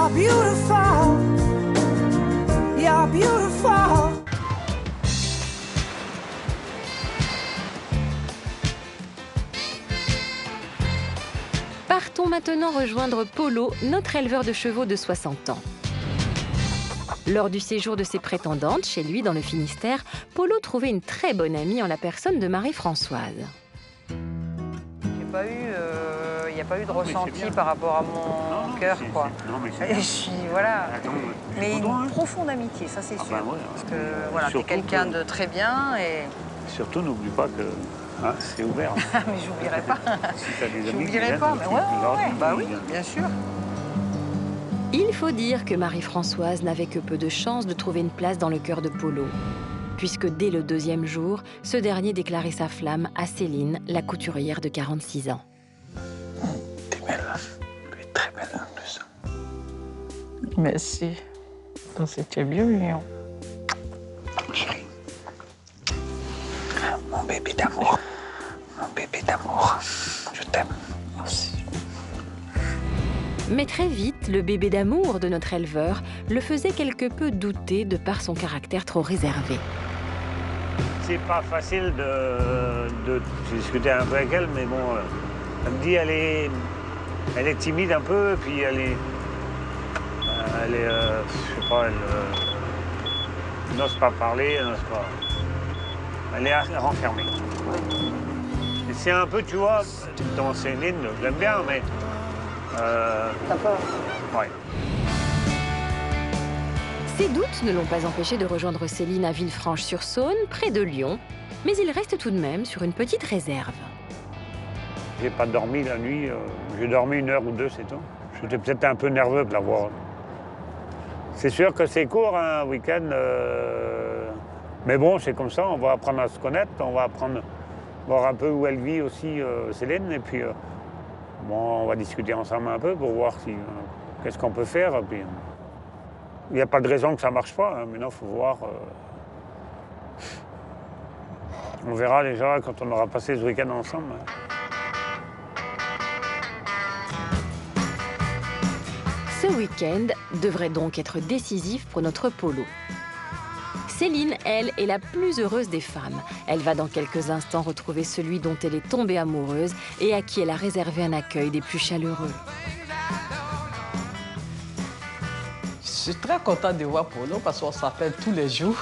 You're beautiful. You're beautiful. Partons maintenant rejoindre Polo, notre éleveur de chevaux de 60 ans. Lors du séjour de ses prétendantes chez lui dans le Finistère, Polo trouvait une très bonne amie en la personne de Marie-Françoise. Il n'y a pas eu de ressenti par rapport à mon cœur, quoi. Et voilà. Mais une profonde amitié, ça c'est sûr. Ouais, parce que voilà, t'es quelqu'un de très bien et... Surtout, n'oublie pas que c'est ouvert. Mais j'oublierai pas. Si t'as des amis J'oublierai pas, mais bah oui, bien sûr. Il faut dire que Marie-Françoise n'avait que peu de chance de trouver une place dans le cœur de Polo, puisque dès le 2e jour, ce dernier déclarait sa flamme à Céline, la couturière de 46 ans. T'es belle, tu es très belle en plus. Merci. C'était bien, Léon. Chérie. Mon bébé d'amour. Mon bébé d'amour. Je t'aime. Merci. Mais très vite, le bébé d'amour de notre éleveur le faisait quelque peu douter de par son caractère trop réservé. C'est pas facile de discuter un peu avec elle, mais bon, elle me dit elle est timide un peu, puis elle est je sais pas, elle n'ose pas parler, elle n'ose pas. Elle est renfermée. Et c'est un peu, tu vois, dans Céline, je l'aime bien, mais. T'as peur? Ouais. Ses doutes ne l'ont pas empêché de rejoindre Céline à Villefranche-sur-Saône, près de Lyon, mais il reste tout de même sur une petite réserve. J'ai pas dormi la nuit, j'ai dormi 1 heure ou 2, c'est tout. J'étais peut-être un peu nerveux de la voir. C'est sûr que c'est court, un week-end, mais bon, c'est comme ça, on va apprendre à se connaître, on va apprendre à voir un peu où elle vit aussi, Céline, et puis bon, on va discuter ensemble un peu pour voir qu'est-ce qu'on peut faire. Puis, il n'y a pas de raison que ça ne marche pas. Hein. Maintenant, il faut voir. On verra déjà quand on aura passé ce week-end ensemble. Ce week-end devrait donc être décisif pour notre Polo. Céline, elle, est la plus heureuse des femmes. Elle va dans quelques instants retrouver celui dont elle est tombée amoureuse et à qui elle a réservé un accueil des plus chaleureux. Je suis très contente de voir Polo parce qu'on s'appelle tous les jours.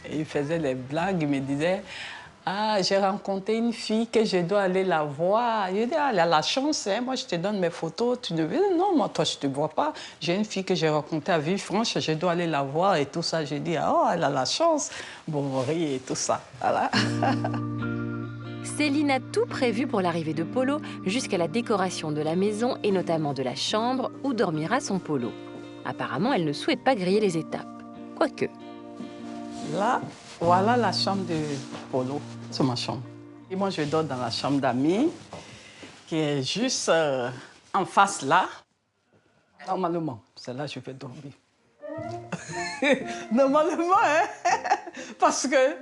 Et il faisait des blagues, il me disait « Ah, j'ai rencontré une fille que je dois aller la voir. » Je dis « Ah, elle a la chance, hein. Moi je te donne mes photos, tu ne veux... » Non, moi toi je ne te vois pas. J'ai une fille que j'ai rencontrée à Villefranche, je dois aller la voir et tout ça. Je dis « Ah, oh, elle a la chance. » Bon, on rit et tout ça. Voilà. Céline a tout prévu pour l'arrivée de Polo jusqu'à la décoration de la maison et notamment de la chambre où dormira son Polo. Apparemment, elle ne souhaite pas griller les étapes. Quoique. Là, voilà la chambre de Polo. C'est ma chambre. Et moi, je dors dans la chambre d'amis, qui est juste en face là. Normalement, c'est là que je vais dormir. Normalement, hein? Parce que,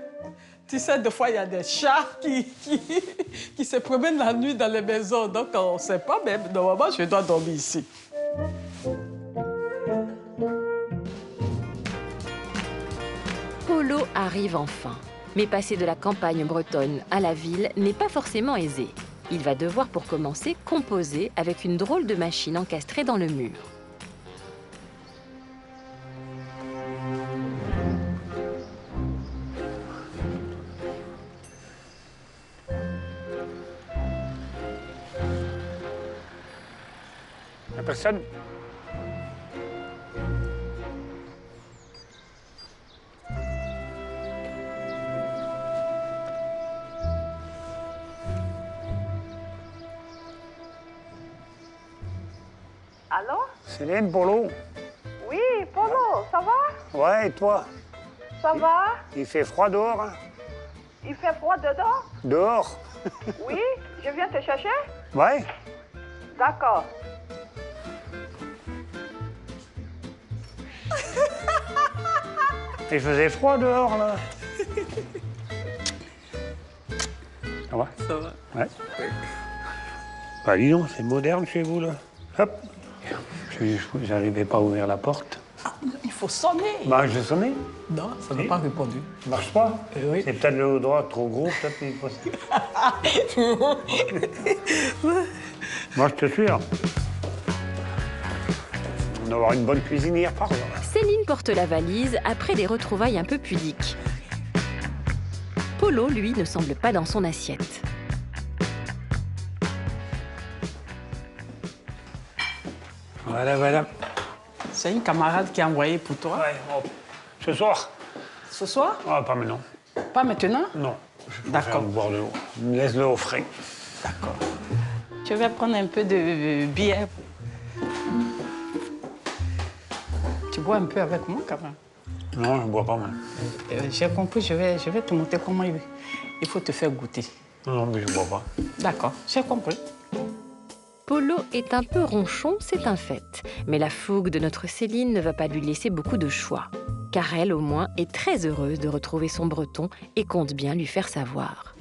tu sais, des fois, il y a des chats qui se promènent la nuit dans les maisons. Donc, on ne sait pas, mais normalement, je dois dormir ici. Polo arrive enfin. Mais passer de la campagne bretonne à la ville n'est pas forcément aisé. Il va devoir, pour commencer, composer avec une drôle de machine encastrée dans le mur. La personne. Allô? Céline, Polo. Oui, Polo, ça va? Ouais, et toi? Ça va? Il fait froid dehors, hein? Il fait froid dedans? Dehors? Oui, je viens te chercher? Ouais. D'accord. Il faisait froid dehors, là. Ça va? Ça va? Ouais. Bah dis donc, c'est moderne chez vous, là. Hop. J'arrivais pas à ouvrir la porte. Ah, il faut sonner. Bah, je l'ai sonné. Non, ça n'a Si. pas répondu. Ça marche pas. Oui. C'est peut-être le droit trop gros, peut-être. Il faut... Moi, je te suis. Hein. On doit avoir une bonne cuisinière par là. Céline porte la valise après des retrouvailles un peu pudiques. Polo, lui, ne semble pas dans son assiette. Voilà, voilà. C'est une camarade qui a envoyé pour toi. Ouais, hop. Ce soir? Ce soir? Ah, pas maintenant. Pas maintenant? Non. D'accord. Boire de l'eau. Laisse-le au frais. D'accord. Je vais prendre un peu de bière. Tu bois un peu avec moi, quand même. Non, je ne bois pas, moi. J'ai compris, je vais te montrer comment il faut te faire goûter. Non, mais je ne bois pas. D'accord, j'ai compris. Polo est un peu ronchon, c'est un fait. Mais la fougue de notre Céline ne va pas lui laisser beaucoup de choix. Car elle, au moins, est très heureuse de retrouver son breton et compte bien lui faire savoir.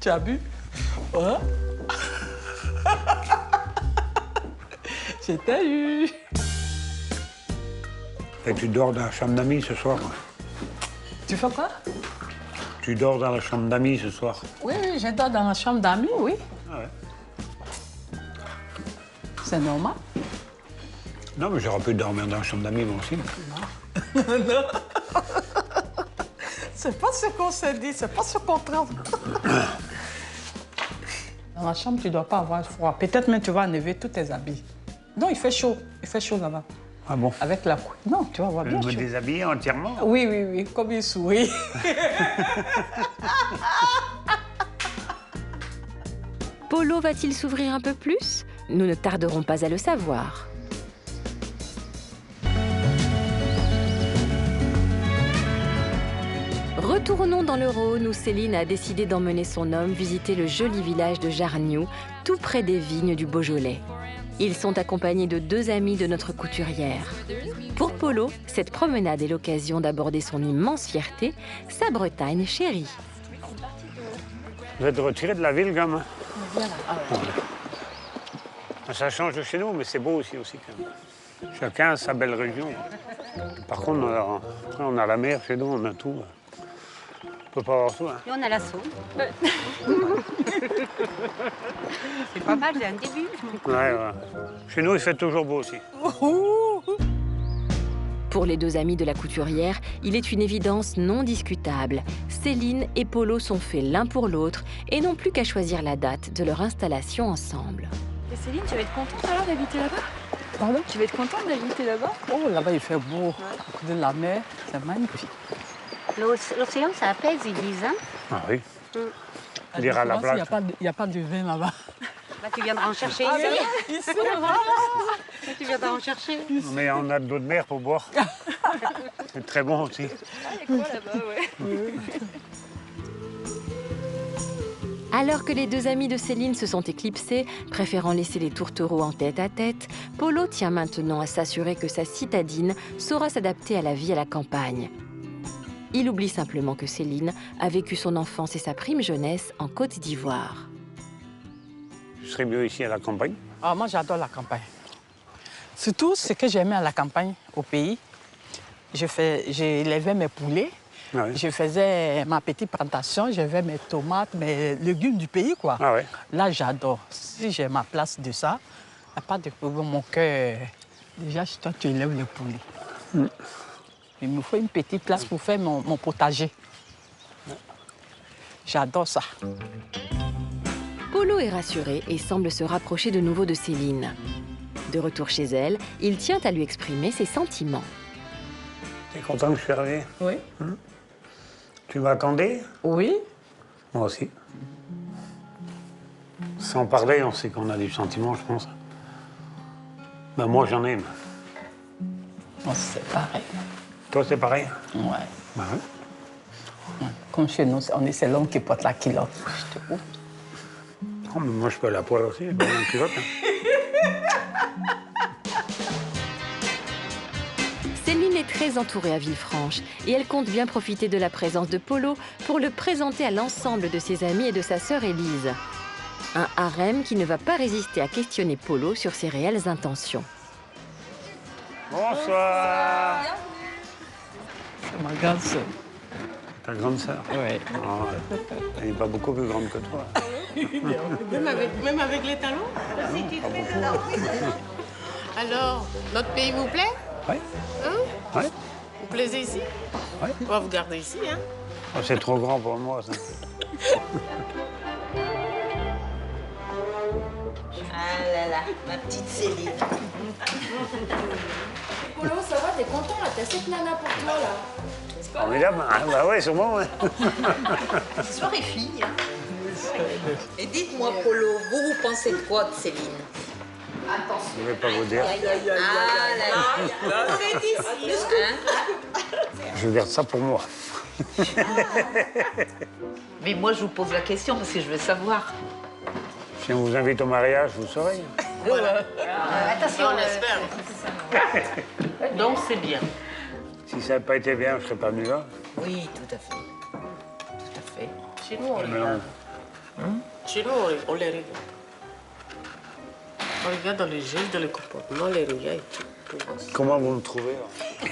Tu as bu? Ouais. Je t'ai eu. Et tu dors dans la chambre d'amis ce soir? Tu fais quoi? Tu dors dans la chambre d'amis ce soir? Oui, je dors dans la chambre d'amis, oui. Ah ouais. C'est normal. Non, mais j'aurais pu dormir dans la chambre d'amis, moi aussi. Non. C'est pas ce qu'on s'est dit, c'est pas ce qu'on trempe. Dans la chambre, tu ne dois pas avoir froid. Peut-être même tu vas enlever tous tes habits. Non, il fait chaud là-bas. Ah bon? Avec la couille. Non, tu vas avoir Je bien me chaud. déshabiller entièrement? Oui, oui, oui, comme il sourit. Polo va-t-il s'ouvrir un peu plus? Nous ne tarderons pas à le savoir. Retournons dans le Rhône où Céline a décidé d'emmener son homme visiter le joli village de Jarniou, tout près des vignes du Beaujolais. Ils sont accompagnés de 2 amis de notre couturière. Pour Polo, cette promenade est l'occasion d'aborder son immense fierté, sa Bretagne chérie. Vous êtes retiré de la ville, gamin? Ça change de chez nous, mais c'est beau aussi, quand même. Chacun a sa belle région. Par contre, on a la mer chez nous, on a tout. On peut pas avoir tout. Hein. Et on a la Saône. C'est pas mal, c'est un début. Ouais. Chez nous, il fait toujours beau aussi. Pour les 2 amis de la couturière, il est une évidence non discutable. Céline et Polo sont faits l'un pour l'autre et n'ont plus qu'à choisir la date de leur installation ensemble. Et Céline, tu vas être contente alors d'habiter là-bas? Pardon? Tu vas être contente d'habiter là-bas? Oh, là-bas, il fait beau. À côté de la mer, c'est magnifique. L'océan, ça apaise, ils disent. Hein? Ah oui. À Dire à la différence, place. Il n'y a pas de vin là-bas. Bah, tu viendras en chercher ici. Ici, Tu viendras en chercher. Mais on a de l'eau de mer pour boire. C'est très bon aussi. Il y a quoi là-bas, ouais. Alors que les 2 amis de Céline se sont éclipsés, préférant laisser les tourtereaux en tête-à-tête, Polo tient maintenant à s'assurer que sa citadine saura s'adapter à la vie à la campagne. Il oublie simplement que Céline a vécu son enfance et sa prime jeunesse en Côte d'Ivoire. Je serais mieux ici à la campagne. Ah, moi, j'adore la campagne. Surtout, ce que j'aimais à la campagne, au pays, j'élevais mes poulets, Ah ouais. je faisais ma petite plantation, j'avais mes tomates, mes légumes du pays, quoi. Ah ouais. Là, j'adore. Si j'ai ma place de ça, il n'y a pas de problème. Mon cœur, déjà, chez toi, tu élèves les poulets. Il me faut une petite place pour faire mon potager. J'adore ça. Polo est rassuré et semble se rapprocher de nouveau de Céline. De retour chez elle, il tient à lui exprimer ses sentiments. T'es content que je suis arrivé? Oui. Tu m'attendais? Oui. Moi aussi. Sans parler, on sait qu'on a des sentiments, je pense. Ben moi, j'en ai. Bon, c'est pareil. Toi, c'est pareil? Ouais. Ben oui. Comme chez nous, c'est l'homme qui porte la culotte. Je te ouvre. Oh, mais moi, je peux aller à poil aussi, j'ai pas besoin de culotte. Hein. Céline Céline est très entourée à Villefranche et elle compte bien profiter de la présence de Polo pour le présenter à l'ensemble de ses amis et de sa sœur Élise. Un harem qui ne va pas résister à questionner Polo sur ses réelles intentions. Bonsoir. C'est ma grande sœur. Ta grande sœur? Oui. Ah, elle n'est pas beaucoup plus grande que toi. Même avec les talons? Pas beaucoup. Alors, notre pays vous plaît? Oui. Hein? Oui. Vous plaisez ici? Oui. On va vous garder ici, hein? Oh, c'est trop grand pour moi, ça. Ah là là, ma petite Céline. Polo, ça va, t'es content là? T'as 7 nanas pour toi là. Formidable. Ah, bah ouais, sûrement, ouais. Soirée fille. Et dites-moi, Polo, vous pensez de quoi de Céline? Je ne vais pas vous dire. Ah là là, vous êtes ici, hein? Je garde ça pour moi. Mais moi, je vous pose la question parce que je veux savoir. Si on vous invite au mariage, vous saurez. Attention, on espère. Donc, c'est bien. Si ça n'avait pas été bien, je ne serais pas venu là. Oui, tout à fait. Tout à fait. Chez nous, on Mais regarde. non. Chez nous, on les regarde. On regarde dans les gestes, dans les comportements, on les regarde et tout. Pour voir. Comment vous me trouvez là? Je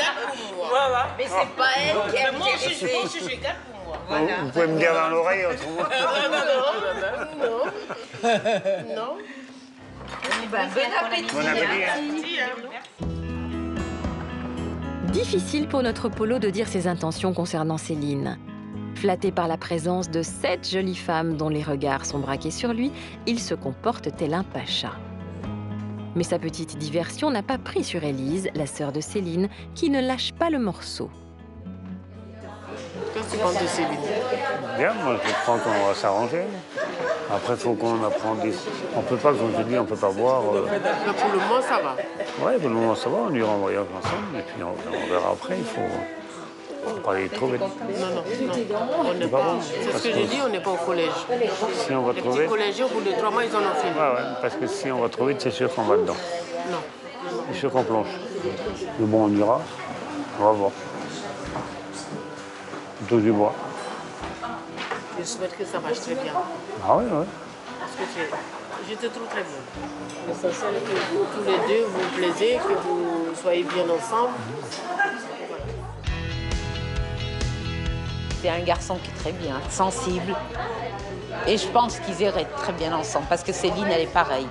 garde pour moi. Voilà. Mais c'est pas elle qui a Mais moi aussi, je pense que je garde pour moi. Voilà. Vous pouvez me dire dans l'oreille autrement. Non. Non. Bon appétit. Bon appétit. Hein. Si, hein. Difficile pour notre Polo de dire ses intentions concernant Céline. Flatté par la présence de 7 jolies femmes dont les regards sont braqués sur lui, il se comporte tel un pacha. Mais sa petite diversion n'a pas pris sur Élise, la sœur de Céline, qui ne lâche pas le morceau. Qu'est-ce que tu penses de Céline? Bien, moi je crois qu'on va s'arranger. Après, il faut qu'on apprendisse. On peut pas, comme je dis, on peut pas boire. Mais pour le moment, ça va. Ouais, pour le moment ça va, on ira en voyage ensemble et puis on verra après. Il faut pas aller trop vite. Non. On n'est pas pas. bon. C'est ce que j'ai dit, on n'est pas au collège. Si on va Les trop petits vite, collégiens, au bout de 3 mois, ils en ont fini. ouais, parce que si on va trop vite, c'est sûr qu'on va dedans. Non. C'est sûr qu'on plonge. Mais bon, on ira, on va voir. Plutôt du bois. Je souhaite que ça marche très bien. Ah ouais, ouais. Parce que je te trouve très bien. L'essentiel est que vous, tous les deux, vous vous plaisez, que vous soyez bien ensemble. C'est un garçon qui est très bien, sensible. Et je pense qu'ils iraient très bien ensemble, parce que Céline, elle est pareille.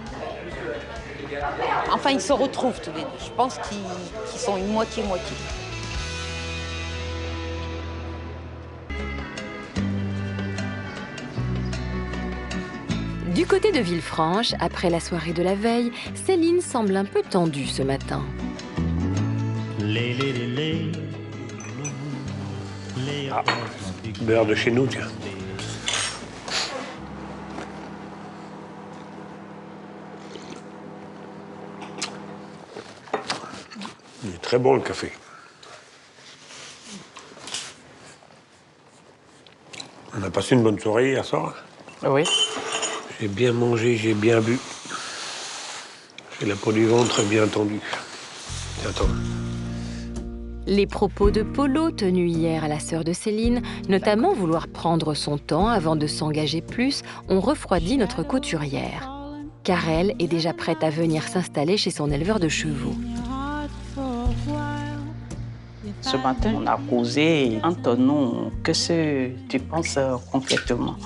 Enfin, ils se retrouvent tous les deux. Je pense qu'ils sont une moitié-moitié. Du côté de Villefranche, après la soirée de la veille, Céline semble un peu tendue ce matin. Ah, beurre de chez nous, tiens. Il est très bon le café. On a passé une bonne soirée hier soir. Oui. J'ai bien mangé, j'ai bien bu. J'ai la peau du ventre bien tendue. Attends. Les propos de Polo tenus hier à la sœur de Céline, notamment vouloir prendre son temps avant de s'engager plus, ont refroidi notre couturière. Car elle est déjà prête à venir s'installer chez son éleveur de chevaux. Ce matin, on a causé entre nous. Qu'est-ce que tu penses concrètement?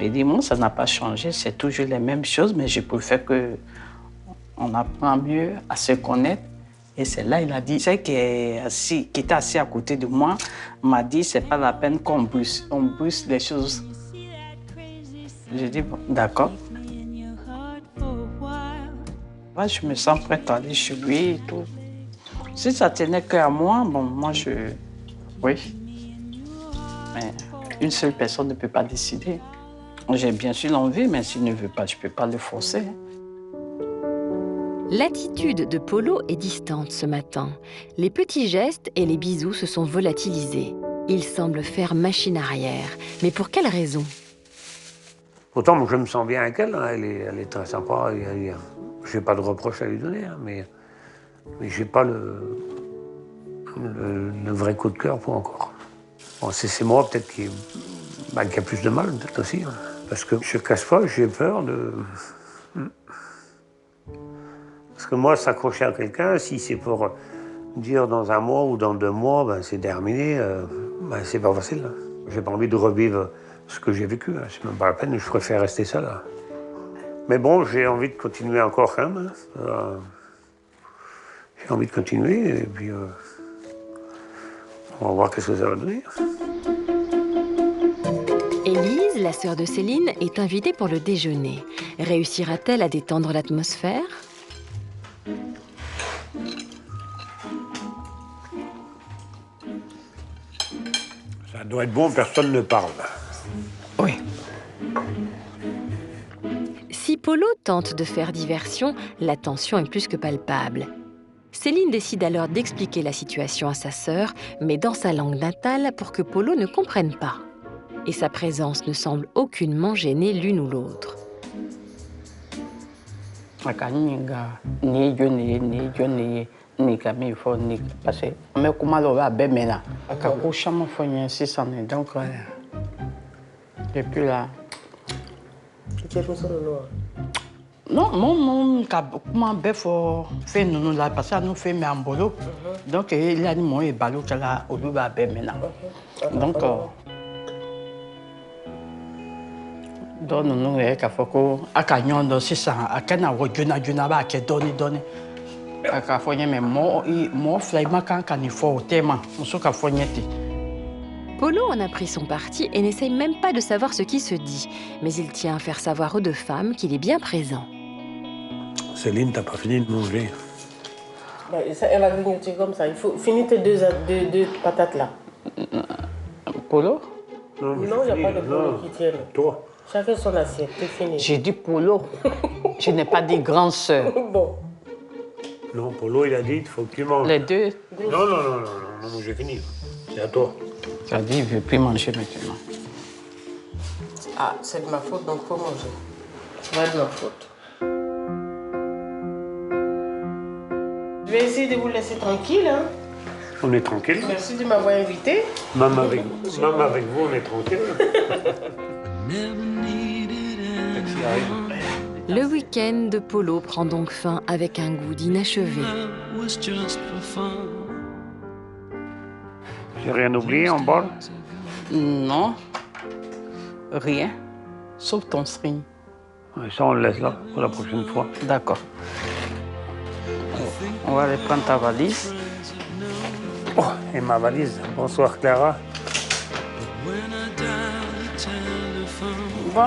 Et dis-moi, ça n'a pas changé, c'est toujours les mêmes choses, mais je préfère qu'on apprend mieux à se connaître. Et c'est là il a dit, celle qui était assis à côté de moi m'a dit, c'est pas la peine qu'on bruisse, on bruisse les choses. J'ai dit, bon, d'accord. Là, je me sens prête à aller chez lui et tout. Si ça tenait qu'à moi, bon, moi, oui. Mais une seule personne ne peut pas décider. J'ai bien sûr l'envie, mais s'il ne veut pas, je ne peux pas le forcer. L'attitude de Polo est distante ce matin. Les petits gestes et les bisous se sont volatilisés. Il semble faire machine arrière. Mais pour quelle raison? Pourtant, moi, je me sens bien avec elle. Hein. Elle est très sympa. Je n'ai pas de reproche à lui donner. Hein, mais Mais j'ai pas le vrai coup de cœur pour encore. Bon, c'est moi peut-être qui a plus de mal, peut-être aussi. Hein. Parce que je ne cache pas, j'ai peur de... Parce que moi, s'accrocher à quelqu'un, si c'est pour dire dans 1 mois ou dans 2 mois, ben, c'est terminé, ben, c'est pas facile. Hein. J'ai pas envie de revivre ce que j'ai vécu. Hein. C'est même pas la peine, je préfère rester seul. Hein. Mais bon, j'ai envie de continuer encore quand même. Hein. J'ai envie de continuer et puis on va voir ce que ça va donner. Élise, la sœur de Céline, est invitée pour le déjeuner. Réussira-t-elle à détendre l'atmosphère? Ça doit être bon, personne ne parle. Oui. Si Polo tente de faire diversion, la tension est plus que palpable. Céline décide alors d'expliquer la situation à sa sœur, mais dans sa langue natale pour que Polo ne comprenne pas. Et sa présence ne semble aucunement gêner l'une ou l'autre. Parce que mais comment on va maintenant? Donc depuis là. Non, mon comment befo fait nous là parce que nous fait mais en boulot. Donc il a dit moi et balo que là au lieu va maintenant. Donc donc nous est qu'à faut à canyon dans 600 à kana wojuna ba ke doni à faut mais moi flaima quand il faut tellement on se ka fogneti. Polo en a pris son parti et n'essaye même pas de savoir ce qui se dit, mais il tient à faire savoir aux 2 femmes qu'il est bien présent. Céline, t'as pas fini de manger. Elle va grignoter comme ça. Il faut finir tes deux patates là. Polo? Non, il n'y a pas de polo qui tienne. Toi? Chacun son assiette, c'est fini. J'ai dit Polo. Je n'ai pas dit grande sœur. Bon. Non, Polo, il a dit, il faut que tu manges. Les 2? Non, j'ai fini. C'est à toi. Tu as dit, il ne veut plus manger maintenant. Ah, c'est de ma faute, donc il faut manger. C'est pas de ma faute. Je vais essayer de vous laisser tranquille. Hein. On est tranquille. Merci de m'avoir invité. Même avec vous, on est tranquille. Le week-end de Polo prend donc fin avec un goût d'inachevé. J'ai rien oublié en bas? Non, rien, sauf ton string. Ça, on le laisse là pour la prochaine fois. D'accord. On va aller prendre ta valise. Oh, et ma valise. Bonsoir, Clara. Bon,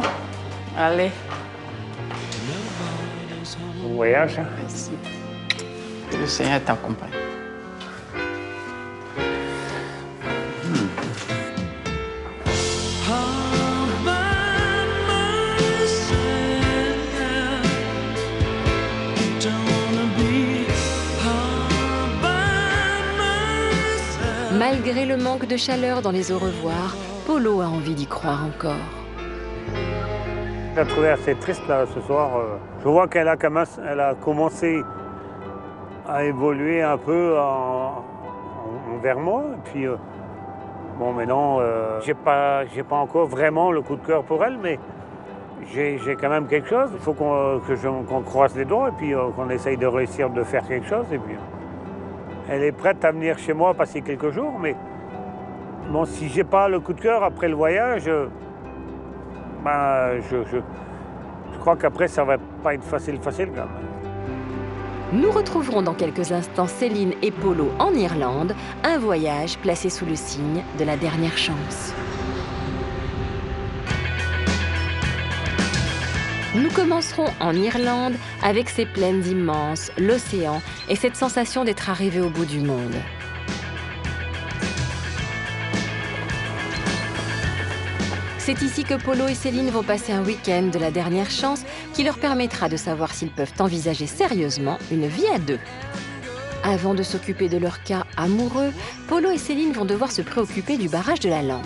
allez. Bon voyage. Merci. Que le Seigneur t'accompagne. Malgré le manque de chaleur dans les au revoir, Polo a envie d'y croire encore. Je l'ai trouvé assez triste là ce soir. Je vois qu'elle a commencé à évoluer un peu envers moi. Et puis, bon, maintenant, j'ai pas encore vraiment le coup de cœur pour elle, mais j'ai quand même quelque chose. Il faut qu'on croise les doigts et puis qu'on essaye de réussir de faire quelque chose. Et puis, elle est prête à venir chez moi passer quelques jours, mais bon, si j'ai pas le coup de cœur après le voyage, ben, je crois qu'après, ça va pas être facile quand même. Nous retrouverons dans quelques instants Céline et Polo en Irlande, un voyage placé sous le signe de la dernière chance. Nous commencerons en Irlande avec ses plaines immenses, l'océan et cette sensation d'être arrivé au bout du monde. C'est ici que Polo et Céline vont passer un week-end de la dernière chance qui leur permettra de savoir s'ils peuvent envisager sérieusement une vie à 2. Avant de s'occuper de leur cas amoureux, Polo et Céline vont devoir se préoccuper du barrage de la langue.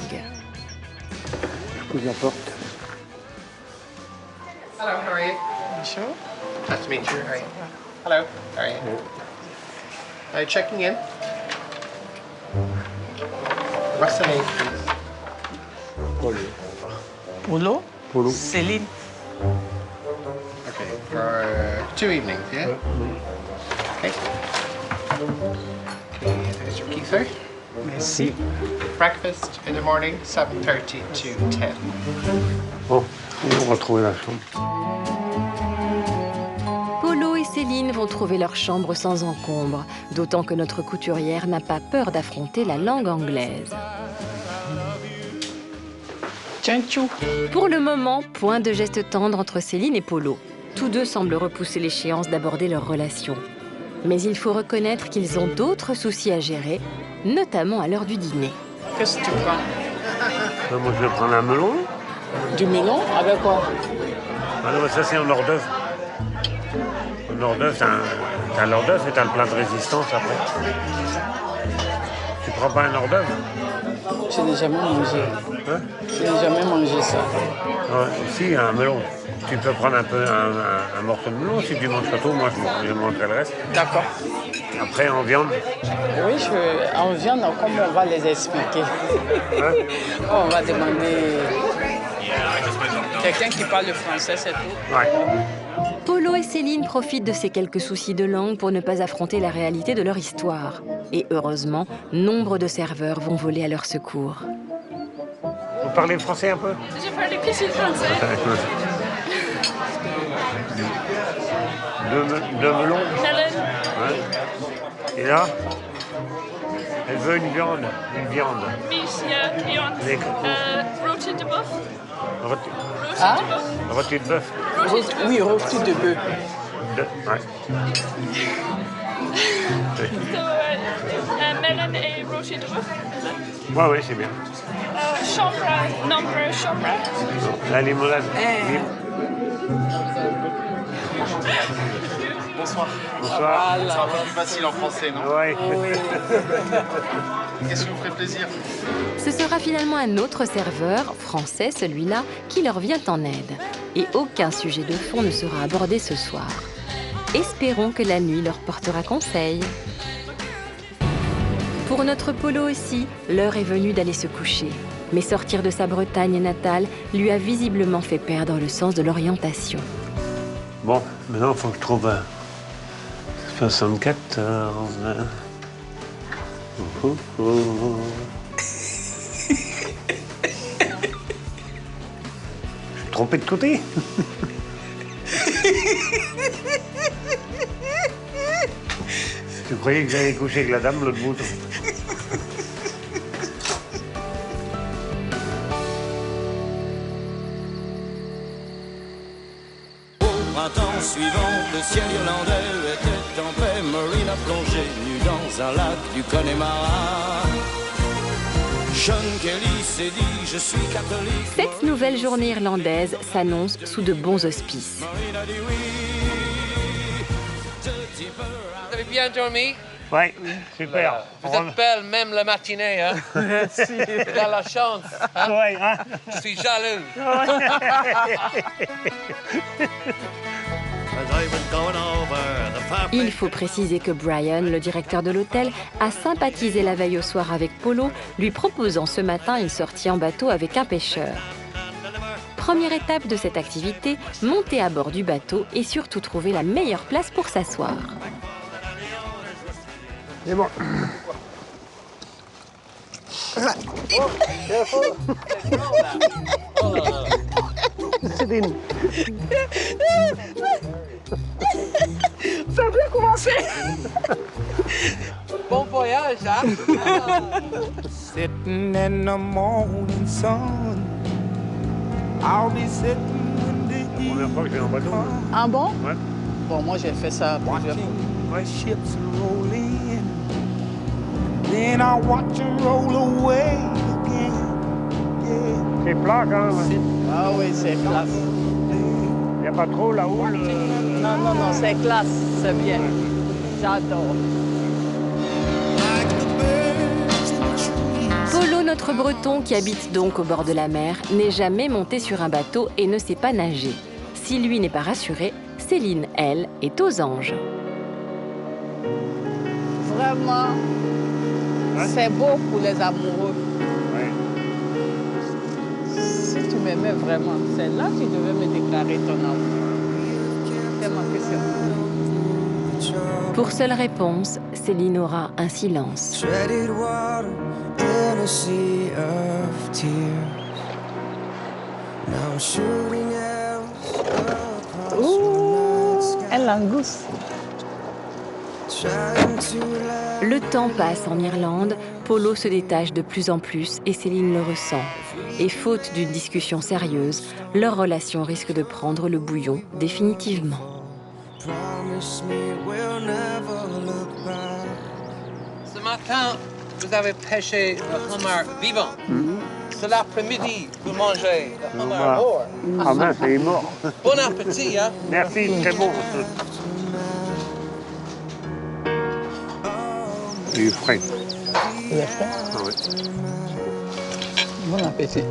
Je vous apporte. Hello, how are you? Bonjour. Nice to meet you. How are you? Hello, how are you? Are you checking in? What's the name, please? Polo? Polo. Céline. Okay, for 2 evenings, yeah? Okay. Okay, there's your key, sir. Merci. Breakfast in the morning, 7:30 to 10. Bon, on va trouver la chambre. Polo et Céline vont trouver leur chambre sans encombre, d'autant que notre couturière n'a pas peur d'affronter la langue anglaise. Tchou. Pour le moment, point de geste tendre entre Céline et Polo. Tous deux semblent repousser l'échéance d'aborder leur relation. Mais il faut reconnaître qu'ils ont d'autres soucis à gérer, notamment à l'heure du dîner. Qu'est-ce que tu prends? Moi, je vais prendre un melon. Du melon? Avec quoi? Ah non, ça, c'est un hors d'œuvre. Un hors d'œuvre, c'est un hors d'œuvre et t'as le plat de résistance après. Tu prends pas un hors d'œuvre? Je n'ai jamais mangé. Hein? Je n'ai jamais mangé ça. Ouais, si, un melon. Tu peux prendre un peu un morceau de melon si tu manges pas tout. Moi, je mangerai le reste. D'accord. Après, en viande. Oui, en viande, comment on va les expliquer? Hein? On va demander quelqu'un qui parle le français, c'est tout. Ouais. Polo et Céline profitent de ces quelques soucis de langue pour ne pas affronter la réalité de leur histoire. Et heureusement, nombre de serveurs vont voler à leur secours. Vous parlez français un peu? Je parle plus le français. Deux melons. Melon. Ouais. Et là, elle veut une viande. Une viande. Meat, yeah, viande. Rôti de bœuf. Rôti Ah? Rôti de bœuf. Oui, rôti de bœuf. Ouais. So, melon et rôti de bœuf. Ouais, oui, c'est bien. Chambre, nombre chambre. La limonade. Bonsoir. Bonsoir. C'est un peu plus facile en français, non? Ouais. Qu'est-ce qui vous ferait plaisir? Ce sera finalement un autre serveur, français celui-là, qui leur vient en aide. Et aucun sujet de fond ne sera abordé ce soir. Espérons que la nuit leur portera conseil. Pour notre Polo aussi, l'heure est venue d'aller se coucher. Mais sortir de sa Bretagne natale lui a visiblement fait perdre le sens de l'orientation. Bon, maintenant, il faut que je trouve 74. Je suis trompé de côté. Tu croyais que j'allais coucher avec la dame l'autre bout? Printemps suivant, le ciel irlandais était en paix. Maureen a plongé nue dans un lac du Connemara. John Kelly s'est dit, je suis catholique. Cette nouvelle journée irlandaise s'annonce sous de bons auspices. Vous avez bien dormi? Ouais, super. Vous êtes belle même la matinée, hein? Merci. Vous avez la chance. Hein? Ouais, hein? Je suis jaloux. Il faut préciser que Brian, le directeur de l'hôtel, a sympathisé la veille au soir avec Polo, lui proposant ce matin une sortie en bateau avec un pêcheur. Première étape de cette activité, monter à bord du bateau et surtout trouver la meilleure place pour s'asseoir. C'est bon. Céline. Ça a bien commencé. Bon voyage, hein? Sitting in the morning sun, I'll be sitting when the Première fois que je vais en bateau. Ah bon? Ouais. Bon, moi j'ai fait ça plusieurs fois. my ships roll in, then I watch them roll away again. Yeah. C'est plat quand même. Ah oui, c'est classe. Il n'y a pas trop la houle. Non, non, non, c'est classe, c'est bien. J'adore. Polo, notre breton qui habite donc au bord de la mer, n'est jamais monté sur un bateau et ne sait pas nager. Si lui n'est pas rassuré, Céline, elle, est aux anges. vraiment, c'est beau pour les amoureux. Si tu m'aimais vraiment, c'est là que tu devais me déclarer ton amour. Tellement que c'est beau. Pour seule réponse, Céline aura un silence. Ouh, un langouste. Le temps passe en Irlande, Polo se détache de plus en plus et Céline le ressent. Et faute d'une discussion sérieuse, leur relation risque de prendre le bouillon définitivement. Ce matin, vous avez pêché le homard vivant. C'est l'après-midi, vous mangez le homard mort. Ah mince, il est mort. Bon appétit, hein? Merci, très bon. Il est frais. Il est frais? Ah oui. Bon appétit.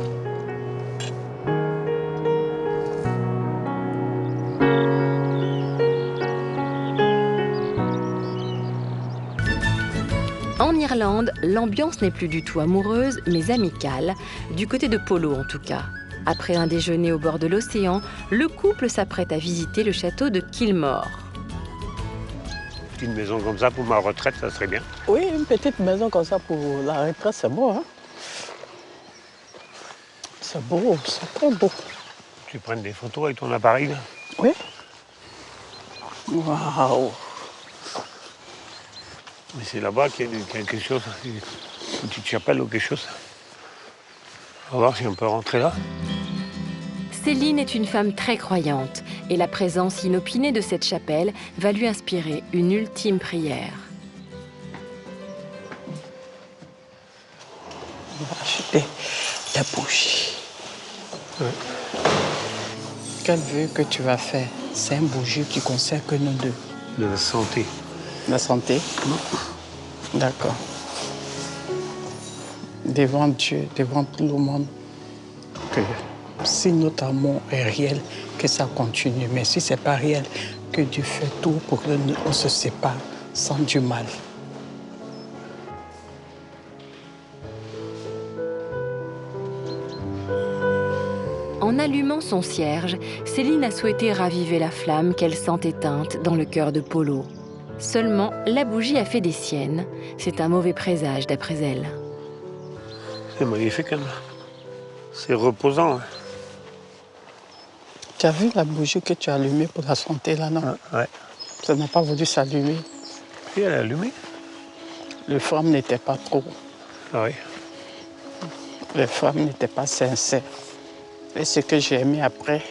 En Irlande, l'ambiance n'est plus du tout amoureuse, mais amicale, du côté de Polo en tout cas. Après un déjeuner au bord de l'océan, le couple s'apprête à visiter le château de Kilmore. Une maison comme ça pour ma retraite, ça serait bien. Oui, une petite maison comme ça pour la retraite, c'est beau, hein? C'est beau, c'est très beau. Tu prends des photos avec ton appareil, là? Oui. Waouh! Mais c'est là-bas qu'il y a quelque chose, une petite chapelle ou quelque chose. On va voir si on peut rentrer là. Céline est une femme très croyante et la présence inopinée de cette chapelle va lui inspirer une ultime prière. On va acheter des bougies. Ouais. Quel vœu que tu vas faire? C'est un bougie qui concerne que nous deux. De la santé. La santé? Non. D'accord. Devant Dieu, devant tout le monde, que si notre amour est réel, que ça continue. Mais si ce n'est pas réel, que Dieu fait tout pour qu'on se sépare sans du mal. En allumant son cierge, Céline a souhaité raviver la flamme qu'elle sent éteinte dans le cœur de Polo. Seulement, la bougie a fait des siennes. C'est un mauvais présage d'après elle. C'est magnifique, hein. C'est reposant. Hein. Tu as vu la bougie que tu as allumée pour la santé, là, non? Ouais. Ça n'a pas voulu s'allumer. Oui, elle est allumée. Les femmes n'étaient pas trop. Ah oui. Les femmes n'étaient pas sincères. Et ce que j'ai aimé après,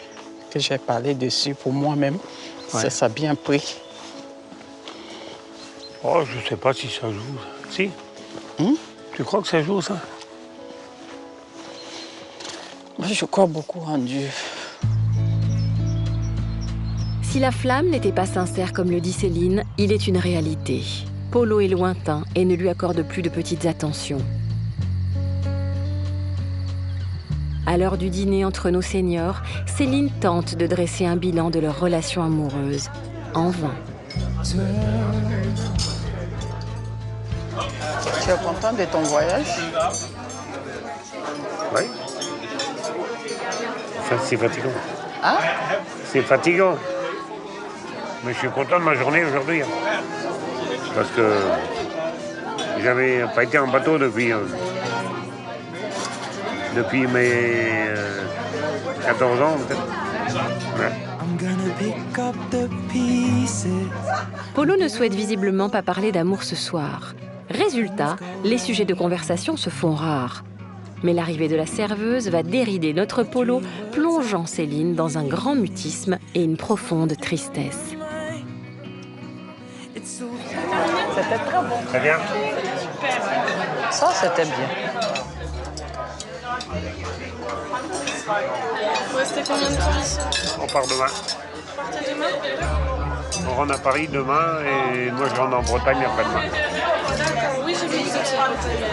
que j'ai parlé dessus pour moi-même, c'est ça a bien pris. Oh, je sais pas si ça joue. Si? Tu crois que ça joue, ça? Moi, je crois beaucoup en Dieu. Si la flamme n'était pas sincère comme le dit Céline, il est une réalité. Polo est lointain et ne lui accorde plus de petites attentions. À l'heure du dîner entre nos seniors, Céline tente de dresser un bilan de leur relation amoureuse. En vain. Tu es content de ton voyage? Oui. C'est fatigant. Hein? C'est fatigant. Mais je suis content de ma journée aujourd'hui. Hein. Parce que j'avais pas été en bateau depuis mes 14 ans, peut-être. Ouais. Polo ne souhaite visiblement pas parler d'amour ce soir. Résultat, les sujets de conversation se font rares. Mais l'arrivée de la serveuse va dérider notre Polo, plongeant Céline dans un grand mutisme et une profonde tristesse. C'était très bon. Très bien. Ça, c'était bien. Vous restez combien de temps ici? On part demain. Vous partez demain? On rentre à Paris demain et moi je rentre en Bretagne après-demain. D'accord, oui, j'ai vu que vous étiez à Bretagne.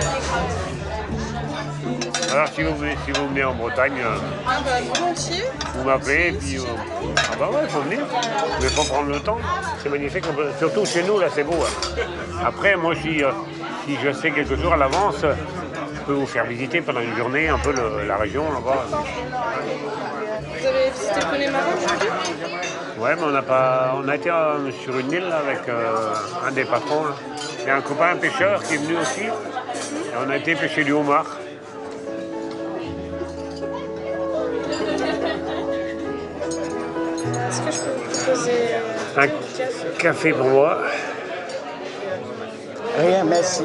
Alors si vous venez en Bretagne, Ah bah volontiers. vous m'appelez et puis... ah bah ouais, il faut venir. Vous pouvez pas prendre le temps. C'est magnifique. Surtout chez nous, là, c'est beau. Hein. Après, moi, si je sais quelques jours à l'avance, je peux vous faire visiter pendant une journée un peu la région là-bas. Vous avez visité le Connemara aujourd'hui? Ouais, mais on a été sur une île là, avec un des patrons. Là. Il y a un copain pêcheur qui est venu aussi. Et on a été pêcher du homard. Est-ce que je peux vous proposer un café pour moi? Rien, merci.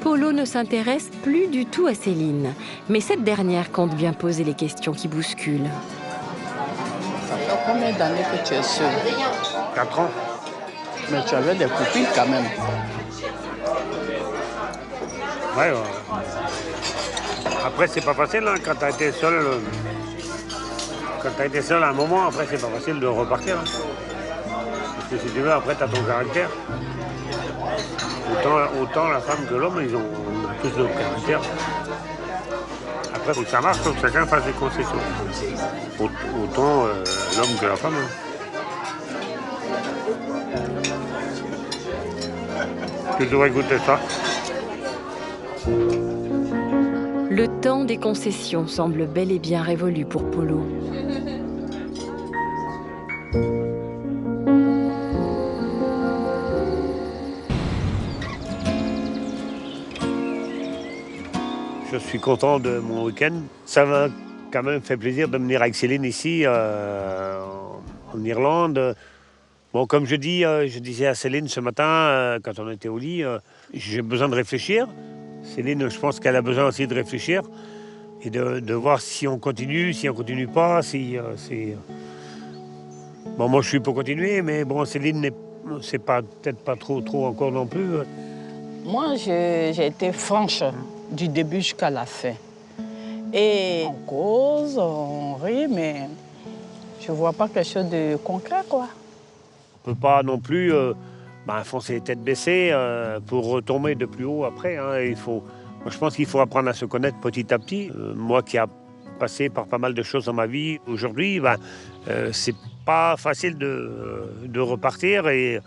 Polo ne s'intéresse plus du tout à Céline, mais cette dernière compte bien poser les questions qui bousculent. Ça fait combien d'années que tu es seule? 4 ans. Mais tu avais des copines quand même. Ouais. Après, c'est pas facile hein, quand t'as été seul. Quand t'as été seul à un moment, après, c'est pas facile de repartir. Hein. Parce que si tu veux, après, t'as ton caractère. Autant la femme que l'homme, ils ont tous leur caractère. Après, faut que ça marche, faut que chacun fasse des concessions. Autant l'homme que la femme. Hein. Tu devrais goûter ça. Le temps des concessions semble bel et bien révolu pour Polo. Je suis content de mon week-end. Ça m'a quand même fait plaisir de venir avec Céline ici, en Irlande. Bon, comme je disais à Céline ce matin, quand on était au lit, j'ai besoin de réfléchir. Céline, je pense qu'elle a besoin aussi de réfléchir et de voir si on continue pas, Bon, moi, je suis pour continuer, mais bon, Céline, c'est peut-être pas trop encore non plus. Moi, j'ai été franche du début jusqu'à la fin. Et on cause, on rit, mais je vois pas quelque chose de concret, quoi. On peut pas non plus foncer les têtes baissées pour retomber de plus haut après. Hein. Moi, je pense qu'il faut apprendre à se connaître petit à petit. Moi qui a passé par pas mal de choses dans ma vie, aujourd'hui, c'est pas facile de repartir. Et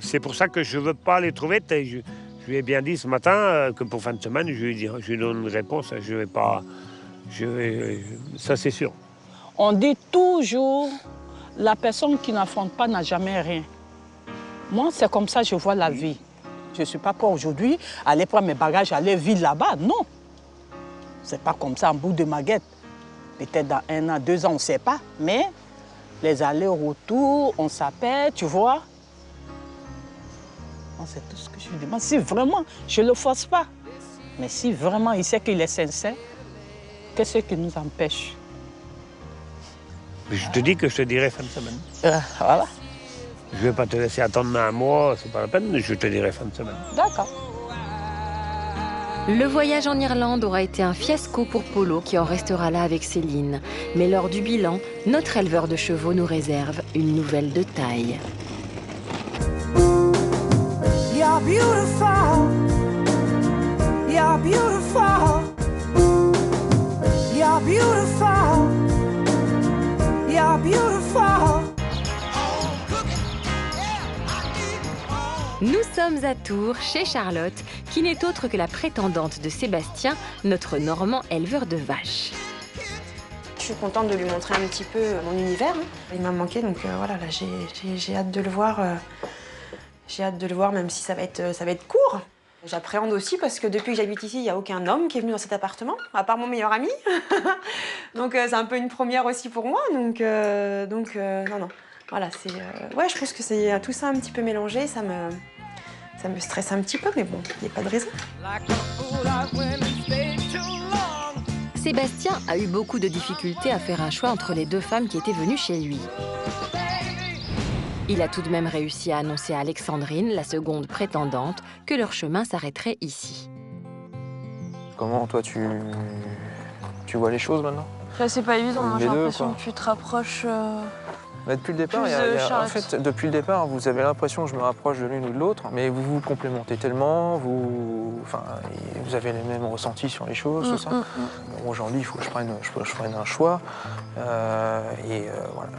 c'est pour ça que je veux pas aller trop vite. Je lui ai bien dit ce matin que pour fin de semaine, je lui donne une réponse. Je vais pas... ça, c'est sûr. On dit toujours... La personne qui n'affronte pas n'a jamais rien. Moi, c'est comme ça que je vois la vie. Je ne suis pas prêt aujourd'hui à aller prendre mes bagages, aller vivre là-bas. Non. C'est pas comme ça, en bout de maguette. Peut-être dans 1 an, 2 ans, on ne sait pas. Mais les allers-retours, on s'appelle, tu vois. C'est tout ce que je lui demande. Si vraiment, je ne le force pas. Mais si vraiment il sait qu'il est sincère, qu'est-ce qui nous empêche? Je te dis que je te dirai fin de semaine. Voilà. Je ne vais pas te laisser attendre 1 mois, c'est pas la peine, je te dirai fin de semaine. D'accord. Le voyage en Irlande aura été un fiasco pour Polo qui en restera là avec Céline. Mais lors du bilan, notre éleveur de chevaux nous réserve une nouvelle de taille. You're beautiful. You're beautiful. You're beautiful. You're beautiful. Nous sommes à Tours, chez Charlotte, qui n'est autre que la prétendante de Sébastien, notre Normand éleveur de vaches. Je suis contente de lui montrer un petit peu mon univers. Il m'a manqué, donc voilà, là j'ai hâte de le voir. J'ai hâte de le voir, même si ça va être court. J'appréhende aussi parce que depuis que j'habite ici, il n'y a aucun homme qui est venu dans cet appartement, à part mon meilleur ami. Donc c'est un peu une première aussi pour moi. Donc non. Voilà, ouais, je pense que c'est tout ça un petit peu mélangé. Ça me stresse un petit peu, mais bon, il n'y a pas de raison. Sébastien a eu beaucoup de difficultés à faire un choix entre les 2 femmes qui étaient venues chez lui. Il a tout de même réussi à annoncer à Alexandrine, la seconde prétendante, que leur chemin s'arrêterait ici. Comment, toi, tu vois les choses maintenant? C'est pas évident, j'ai Les deux, l'impression quoi. que tu te rapproches Mais depuis le départ, Charlotte. en fait, depuis le départ, vous avez l'impression que je me rapproche de l'une ou de l'autre, mais vous vous complémentez tellement, vous avez les mêmes ressentis sur les choses, tout ça. Bon, aujourd'hui, il faut que je prenne un choix. Voilà,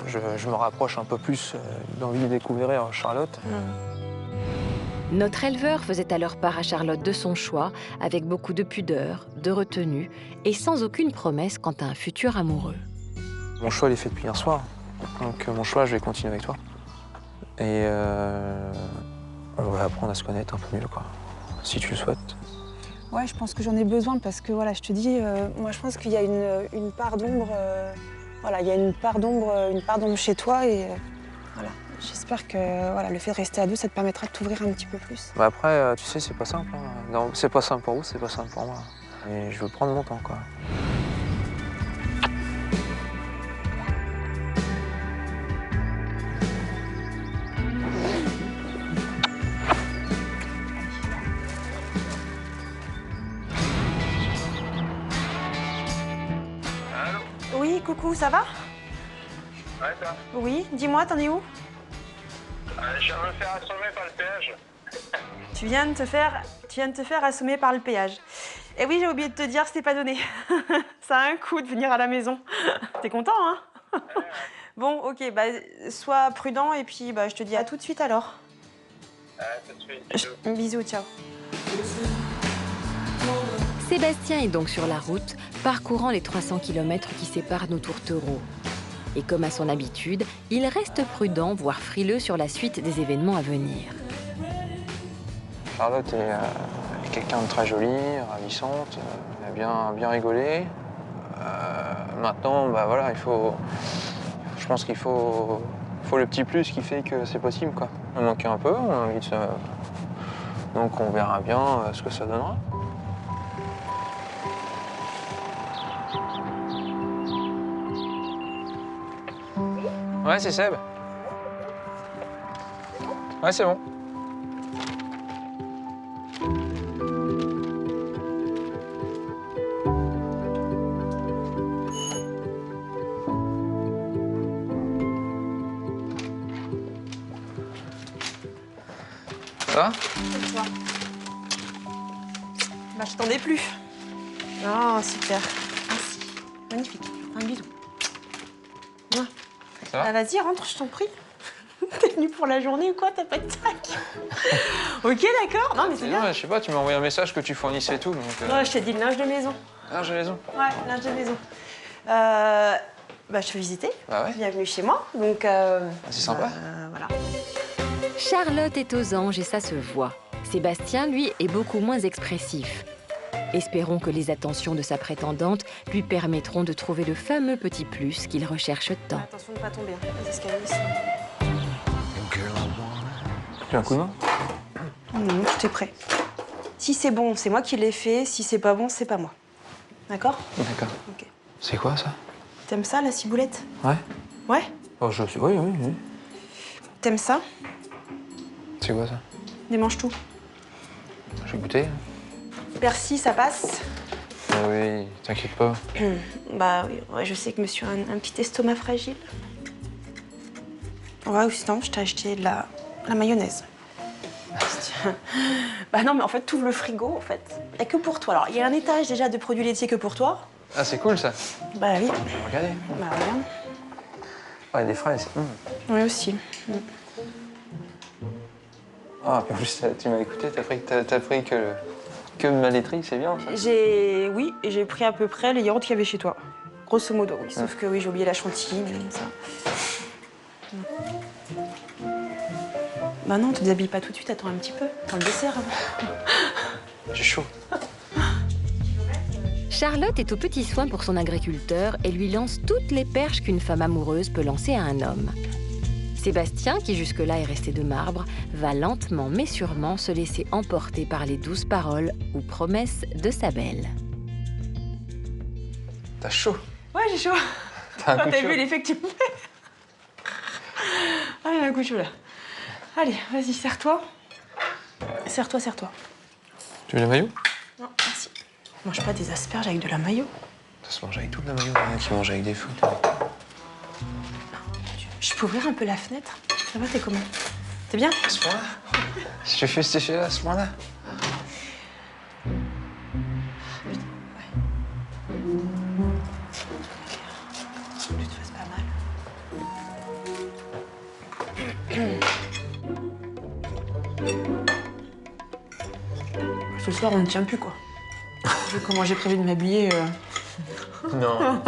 je me rapproche un peu plus d'envie de découvrir Charlotte. Notre éleveur faisait alors part à Charlotte de son choix, avec beaucoup de pudeur, de retenue et sans aucune promesse quant à un futur amoureux. Mon choix, il est fait depuis hier soir. Donc mon choix, je vais continuer avec toi. Et on va apprendre à se connaître un peu mieux, quoi, si tu le souhaites. Ouais, je pense que j'en ai besoin parce que, voilà, je te dis, moi, je pense qu'il y a une part d'ombre. Voilà, il y a une part d'ombre chez toi et voilà. J'espère que voilà, le fait de rester à deux, ça te permettra de t'ouvrir un petit peu plus. Bah après, tu sais, c'est pas simple. Hein. Non, c'est pas simple pour vous, c'est pas simple pour moi. Et je veux prendre mon temps, quoi. Oui, coucou, ça va? Ouais, ça. Oui, dis-moi, t'en es où? Je viens de me faire assommer par le péage. Tu viens de te faire assommer par le péage. Et oui, j'ai oublié de te dire, c'était pas donné. Ça a un coût de venir à la maison. T'es content, hein? Bon, ok, bah, sois prudent et puis bah, je te dis à tout de suite alors. Tout de suite. Bisous, ciao. Sébastien est donc sur la route, parcourant les 300 km qui séparent nos tourtereaux. Et comme à son habitude, il reste prudent, voire frileux sur la suite des événements à venir. Charlotte est quelqu'un de très joli, ravissante, elle a bien rigolé. Maintenant, bah voilà, je pense qu'il faut le petit plus qui fait que c'est possible, quoi. On manque un peu, on a envie de se... Donc on verra bien ce que ça donnera. Ouais, c'est Seb. Ouais, c'est bon. Ça va? Bah, je t'attendais plus. Oh, super. Merci. Magnifique. Un bisou. Ouais. Ça va? Bah, vas-y, rentre, je t'en prie. T'es venu pour la journée ou quoi? T'as pas de sac? Ok, d'accord. Non, mais c'est bien. Non, je sais pas, tu m'as envoyé un message que tu fournissais tout, donc... Ouais, je t'ai dit le linge de maison. Linge de maison? Ouais, linge de maison. Bah, je te visiter. Bah ouais. Bienvenue chez moi. Donc, c'est sympa. Voilà. Charlotte est aux anges et ça se voit. Sébastien, lui, est beaucoup moins expressif. Espérons que les attentions de sa prétendante lui permettront de trouver le fameux petit plus qu'il recherche tant. Attention de ne pas tomber. Les escaliers ici. Tu as un coup de main? Non, tout est prêt. Si c'est bon, c'est moi qui l'ai fait. Si c'est pas bon, c'est pas moi. D'accord? D'accord. Ok. C'est quoi, ça? T'aimes ça, la ciboulette? Ouais. Ouais? Oh, je sais. Oui, oui, oui. T'aimes ça? C'est quoi, ça? Démange tout. Je vais goûter. Persil, ça passe? Ah oui, t'inquiète pas. Bah oui, ouais, je sais que monsieur a un petit estomac fragile. Ouais, ou sinon, je t'ai acheté de la mayonnaise. Bah non, mais en fait, t'ouvres le frigo, en fait. Il n'y a que pour toi. Alors, il y a un étage déjà de produits laitiers que pour toi. Ah, c'est cool, ça. Bah oui. Regardez. Bah regarde. Ouais, des fraises. Oui, aussi. Ah, en plus, tu m'as écouté, t'as pris que ma laiterie, c'est bien, ça. Oui, et j'ai pris à peu près les yaourts qu'il y avait chez toi. Grosso modo, oui. Sauf que oui, j'ai oublié la chantilly, mais ça. Bah non, te déshabille pas tout de suite, attends un petit peu. Attends le dessert avant. J'ai chaud. Charlotte est au petit soin pour son agriculteur et lui lance toutes les perches qu'une femme amoureuse peut lancer à un homme. Sébastien, qui jusque-là est resté de marbre, va lentement mais sûrement se laisser emporter par les douces paroles ou promesses de sa belle. T'as chaud? Ouais, j'ai chaud. T'as un coup de T'as chaud? vu l'effet que tu me fais? Ah, il y a un coup de chaud là. Allez, vas-y, serre-toi. Serre-toi, serre-toi. Tu veux la maillot? Non, merci. Je mange pas des asperges avec de la mayo. Ça se mange avec toute la maillot, il y en a qui mangent avec des fruits. Je peux ouvrir un peu la fenêtre? Ça va, t'es comment? T'es bien? À ce point-là? Je te fais sécher là, à ce point-là? Tu te fasses pas mal. Ce soir, on ne tient plus, quoi. Vu comment j'ai prévu de m'habiller. Non.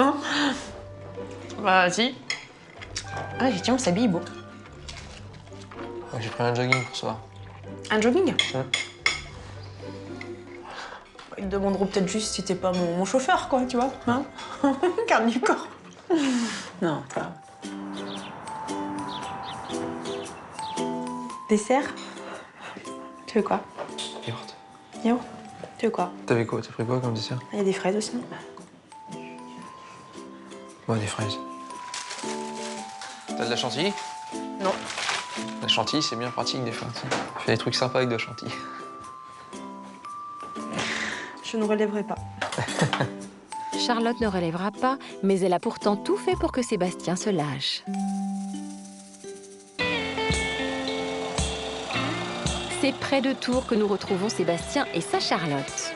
Bah, si. Ah, tiens, on s'habille beau. J'ai pris un jogging pour ce soir. Un jogging? Ils te demanderont peut-être juste si t'es pas mon chauffeur, quoi, tu vois, hein? Garde du corps. Non, ça va. Dessert? Tu veux quoi? Yaourt. Yaourt? Tu veux quoi? T'avais quoi? T'as pris quoi comme dessert? Il y a des fraises aussi. Ouais, des fraises. T'as de la chantilly? Non. La chantilly, c'est bien pratique des fois. Je fais des trucs sympas avec de la chantilly. Je ne relèverai pas. Charlotte ne relèvera pas, mais elle a pourtant tout fait pour que Sébastien se lâche. C'est près de Tours que nous retrouvons Sébastien et sa Charlotte.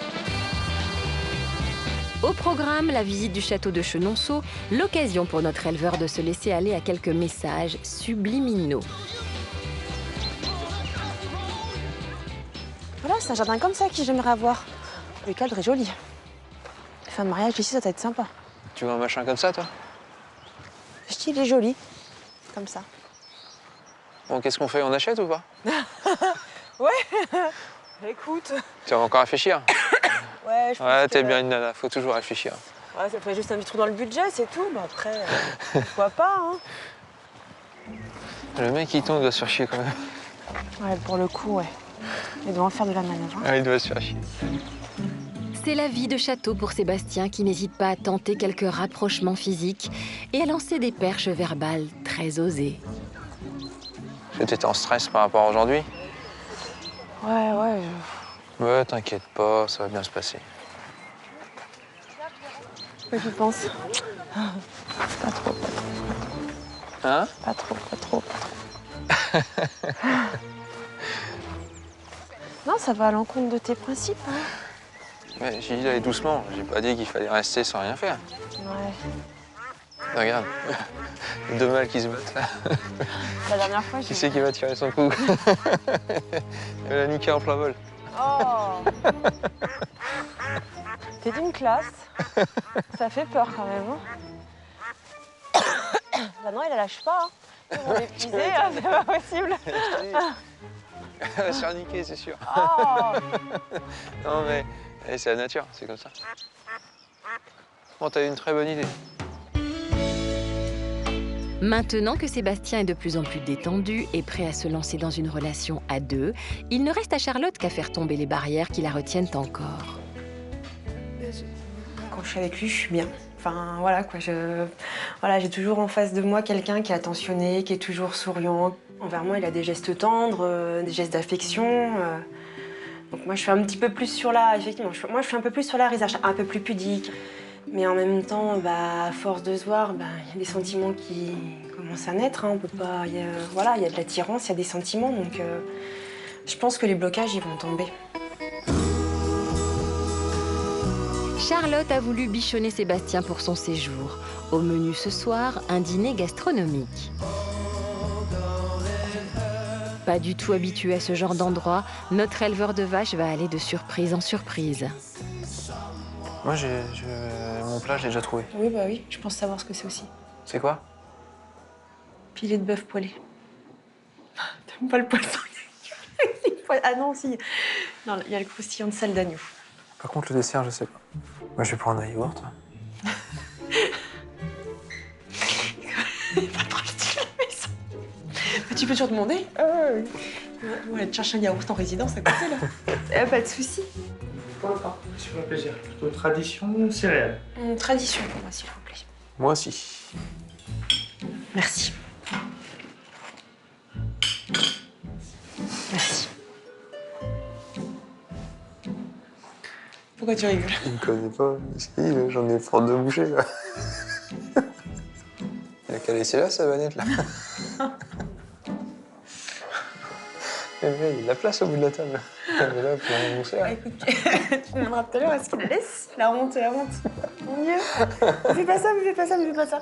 Au programme, la visite du château de Chenonceau, l'occasion pour notre éleveur de se laisser aller à quelques messages subliminaux. Voilà, c'est un jardin comme ça que j'aimerais avoir. Le cadre est joli. Les fins de mariage ici, ça va être sympa. Tu veux un machin comme ça, toi? Le style est joli. Comme ça. Bon, qu'est-ce qu'on fait? On achète ou pas? Ouais. Écoute. Tu vas encore réfléchir? Ouais, je pense Ouais, t'es que... bien une nana, faut toujours réfléchir. Ouais, ça ferait juste un petit trou dans le budget, c'est tout. Bah après, pourquoi pas, hein. Le mec, il tombe, doit se faire chier quand même. Ouais, pour le coup, ouais. Il doit en faire de la manœuvre. Hein. Ah, il doit se faire chier. C'est la vie de château pour Sébastien qui n'hésite pas à tenter quelques rapprochements physiques et à lancer des perches verbales très osées. T'étais en stress par rapport à aujourd'hui? Ouais, ouais. Ouais, t'inquiète pas, ça va bien se passer. Qu'est-ce que tu penses? Pas trop, pas trop. Hein? Pas trop, pas trop, pas trop. Non, ça va à l'encontre de tes principes, hein. Ouais, j'ai dit d'aller doucement, j'ai pas dit qu'il fallait rester sans rien faire. Ouais. Regarde, deux mâles qui se battent là. La dernière fois, Qui c'est qui va tirer son coup? Elle l'a niqué en plein vol. Oh. T'es d'une classe. Ça fait peur quand même. Hein. Bah non, il la lâche pas. Hein. Ils vont l'épuiser, hein, c'est pas possible. Elle va se faire niquer, c'est sûr. Oh. Non mais, c'est la nature, c'est comme ça. Bon, t'as eu une très bonne idée. Maintenant que Sébastien est de plus en plus détendu et prêt à se lancer dans une relation à deux, il ne reste à Charlotte qu'à faire tomber les barrières qui la retiennent encore. Quand je suis avec lui, je suis bien. Enfin, voilà quoi. Voilà, j'ai toujours en face de moi quelqu'un qui est attentionné, qui est toujours souriant. Envers moi, il a des gestes tendres, des gestes d'affection. Donc moi, je suis un petit peu plus sur la... Effectivement, moi, je suis un peu plus sur la réserve, un peu plus pudique. Mais en même temps, bah, à force de se voir, bah, y a des sentiments qui commencent à naître. Hein. On peut pas... Voilà, il y a de l'attirance, il y a des sentiments. Donc je pense que les blocages, ils vont tomber. Charlotte a voulu bichonner Sébastien pour son séjour. Au menu ce soir, un dîner gastronomique. Pas du tout habitué à ce genre d'endroit, notre éleveur de vaches va aller de surprise en surprise. Moi, mon plat, je l'ai déjà trouvé. Oui, bah oui, je pense savoir ce que c'est aussi. C'est quoi? Filet de bœuf poêlé. T'aimes pas le poisson? Ah non, si. Non, il y a le croustillant de sel d'agneau. Par contre, le dessert, je sais pas. Moi, je vais prendre un yaourt. Pas trop stylé, mais ça. Tu peux toujours demander. On va te chercher un yaourt en résidence à côté, là. Pas de souci. Pourquoi pas? Sur un plaisir. Plutôt tradition ou céréales? Tradition pour moi, s'il vous plaît. Moi aussi. Merci. Merci. Pourquoi tu rigoles? Il me connaît pas. Si, j'en ai pour 2 bouchées, là. Il a qu'à laisser là, sa vanette, là. Il y a de la place au bout de la table. Mais là, pour mon concert. Écoute, tu reviendras tout à l'heure, est-ce qu'il la laisse? La honte, la honte. Mon Dieu. Me fais pas ça, me fais pas ça, me fais pas ça.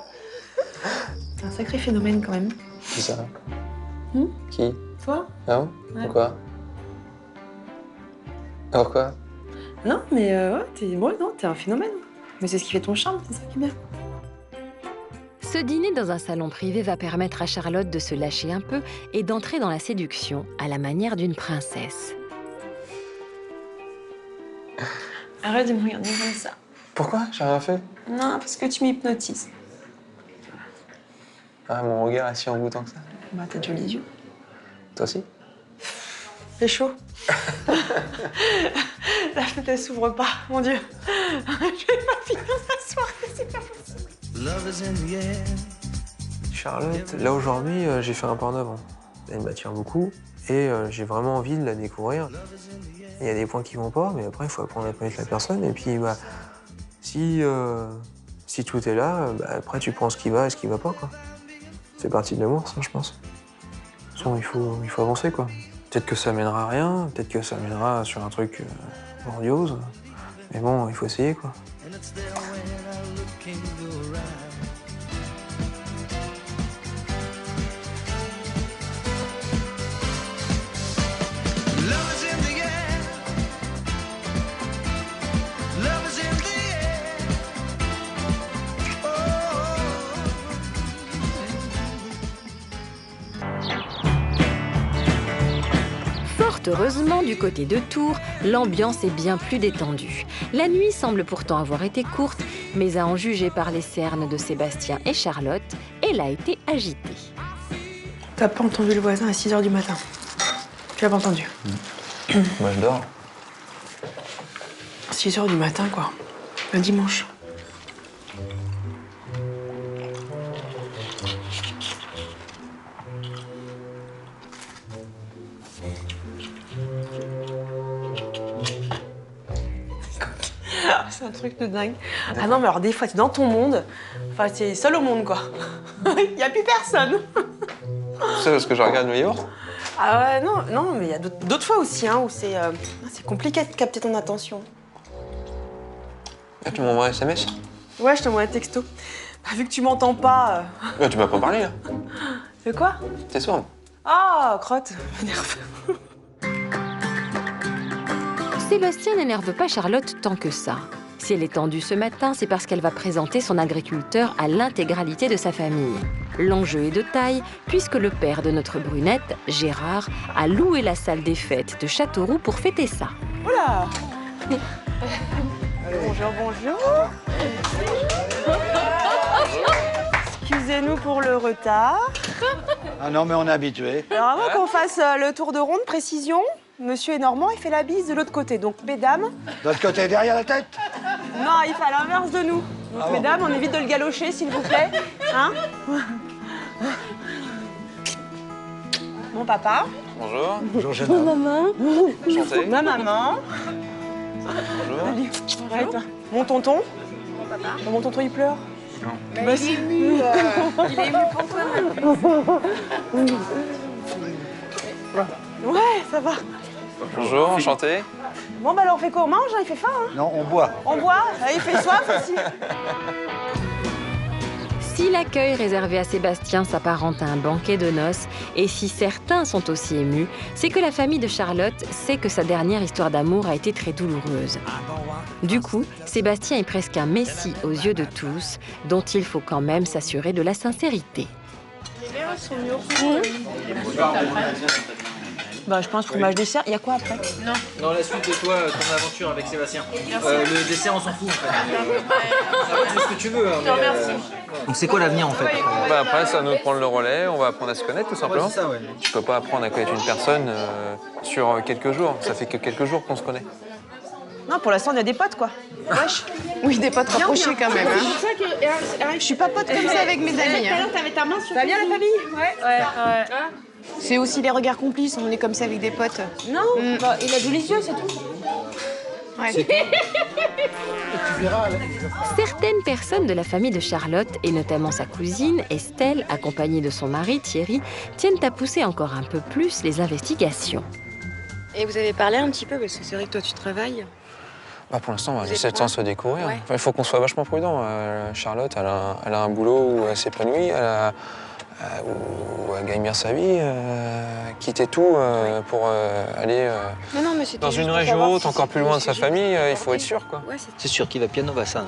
C'est un sacré phénomène quand même. Qui ça? Qui? Toi? Ah bon? Ouais. Pourquoi? Pourquoi? Non, mais ouais, t'es un phénomène. Mais c'est ce qui fait ton charme, c'est ça qui est bien. Ce dîner dans un salon privé va permettre à Charlotte de se lâcher un peu et d'entrer dans la séduction à la manière d'une princesse. Arrête de me regarder comme ça. Pourquoi? J'ai rien fait. Non, parce que tu m'hypnotises. Ah, mon regard est si envoûtant que ça. Bah, t'as de jolis yeux. Toi aussi? C'est chaud. La fenêtre, elle s'ouvre pas, mon Dieu. Je vais pas finir la soirée, c'est pas possible. Charlotte, là aujourd'hui, j'ai fait un peu en avant. Elle m'attire beaucoup et j'ai vraiment envie de la découvrir. Il y a des points qui vont pas, mais après, il faut apprendre à connaître la personne. Et puis, bah, si tout est là, bah, après, tu prends ce qui va et ce qui va pas, quoi. C'est partie de l'amour, ça, je pense. De toute façon, il faut avancer, quoi. Peut-être que ça mènera à rien, peut-être que ça mènera sur un truc grandiose. Mais bon, il faut essayer, quoi. Fort heureusement, du côté de Tours, l'ambiance est bien plus détendue. La nuit semble pourtant avoir été courte, mais à en juger par les cernes de Sébastien et Charlotte, elle a été agitée. T'as pas entendu le voisin à 6 h du matin? Tu l'as pas entendu? Moi, je dors. 6 h du matin, quoi. Un dimanche. C'est un truc de dingue. Ah non, mais alors des fois, t'es dans ton monde. Enfin, t'es seul au monde, quoi. Il y a plus personne. C'est parce que je regarde mes yaourts? Ah ouais, non, mais il y a d'autres fois aussi, hein, où c'est compliqué de capter ton attention. Ah, tu m'envoies un SMS? Ouais, je t'envoie un texto. Bah, vu que tu m'entends pas... Tu m'as pas parlé, là. De quoi? T'es sourde. Ah, crotte, m'énerve. Sébastien n'énerve pas Charlotte tant que ça. Si elle est tendue ce matin, c'est parce qu'elle va présenter son agriculteur à l'intégralité de sa famille. L'enjeu est de taille, puisque le père de notre brunette, Gérard, a loué la salle des fêtes de Châteauroux pour fêter ça. Oula. Bonjour, bonjour. Excusez-nous pour le retard. Ah non, mais on est habitué. Alors avant qu'on fasse le tour de ronde, précision, monsieur est normand, il fait la bise de l'autre côté. Donc, mesdames... De l'autre côté, derrière la tête? Non, il fait à l'inverse de nous. Donc, mesdames, on évite de le galocher, s'il vous plaît. Hein? Mon papa. Bonjour. Bonjour, jeune homme. Maman. Enchanté. Ma maman. Bonjour. Allez, arrête. Mon tonton. Mon papa. Mon tonton, il pleure. Non. Bah, il est ému. Il est ému pour toi, Ouais, ça va. Bonjour, enchanté. Bon, bah alors on fait quoi? On mange, hein? Il fait faim, hein? Non, on boit. On boit? Il fait soif aussi. Si l'accueil réservé à Sébastien s'apparente à un banquet de noces, et si certains sont aussi émus, c'est que la famille de Charlotte sait que sa dernière histoire d'amour a été très douloureuse. Du coup, Sébastien est presque un messie aux yeux de tous, dont il faut quand même s'assurer de la sincérité. Les verres sont mieux au fond. Bah, je pense fromage dessert. Il y a quoi après? Non. Dans la suite de toi, ton aventure avec Sébastien. Le dessert, on s'en fout en fait. Fais ce que tu veux. Hein, mais, donc c'est quoi l'avenir en fait? Bah après, c'est à nous de prendre le relais, on va apprendre à se connaître tout simplement. Ouais, c'est ça, ouais. Tu peux pas apprendre à connaître une personne sur quelques jours. Ça fait que quelques jours qu'on se connaît. Non, pour l'instant, on a des potes, quoi. Wesh. Oui, des potes rapprochés quand même. Hein. C'est pour ça que Je suis pas pote comme ça avec mes amis. Tout à l'heure, t'avais ta main sur Ça va bien, la famille? Ouais. Ah. C'est aussi les regards complices, on est comme ça avec des potes. Non, bah, il a jolis yeux, c'est tout. Ouais. C'est tout. Et tu verras. Certaines personnes de la famille de Charlotte, et notamment sa cousine Estelle, accompagnée de son mari Thierry, tiennent à pousser encore un peu plus les investigations. Et vous avez parlé un petit peu, parce que c'est vrai que toi tu travailles. Bah pour l'instant, elle essaie de se découvrir. Ouais. Enfin, il faut qu'on soit vachement prudent. Charlotte, elle a un boulot où elle s'épanouit, où elle gagne bien sa vie, quitter tout pour aller dans une région haute, encore plus loin de sa famille, il faut être sûr, quoi. Ouais, c'est sûr qu'il va piano, bah ça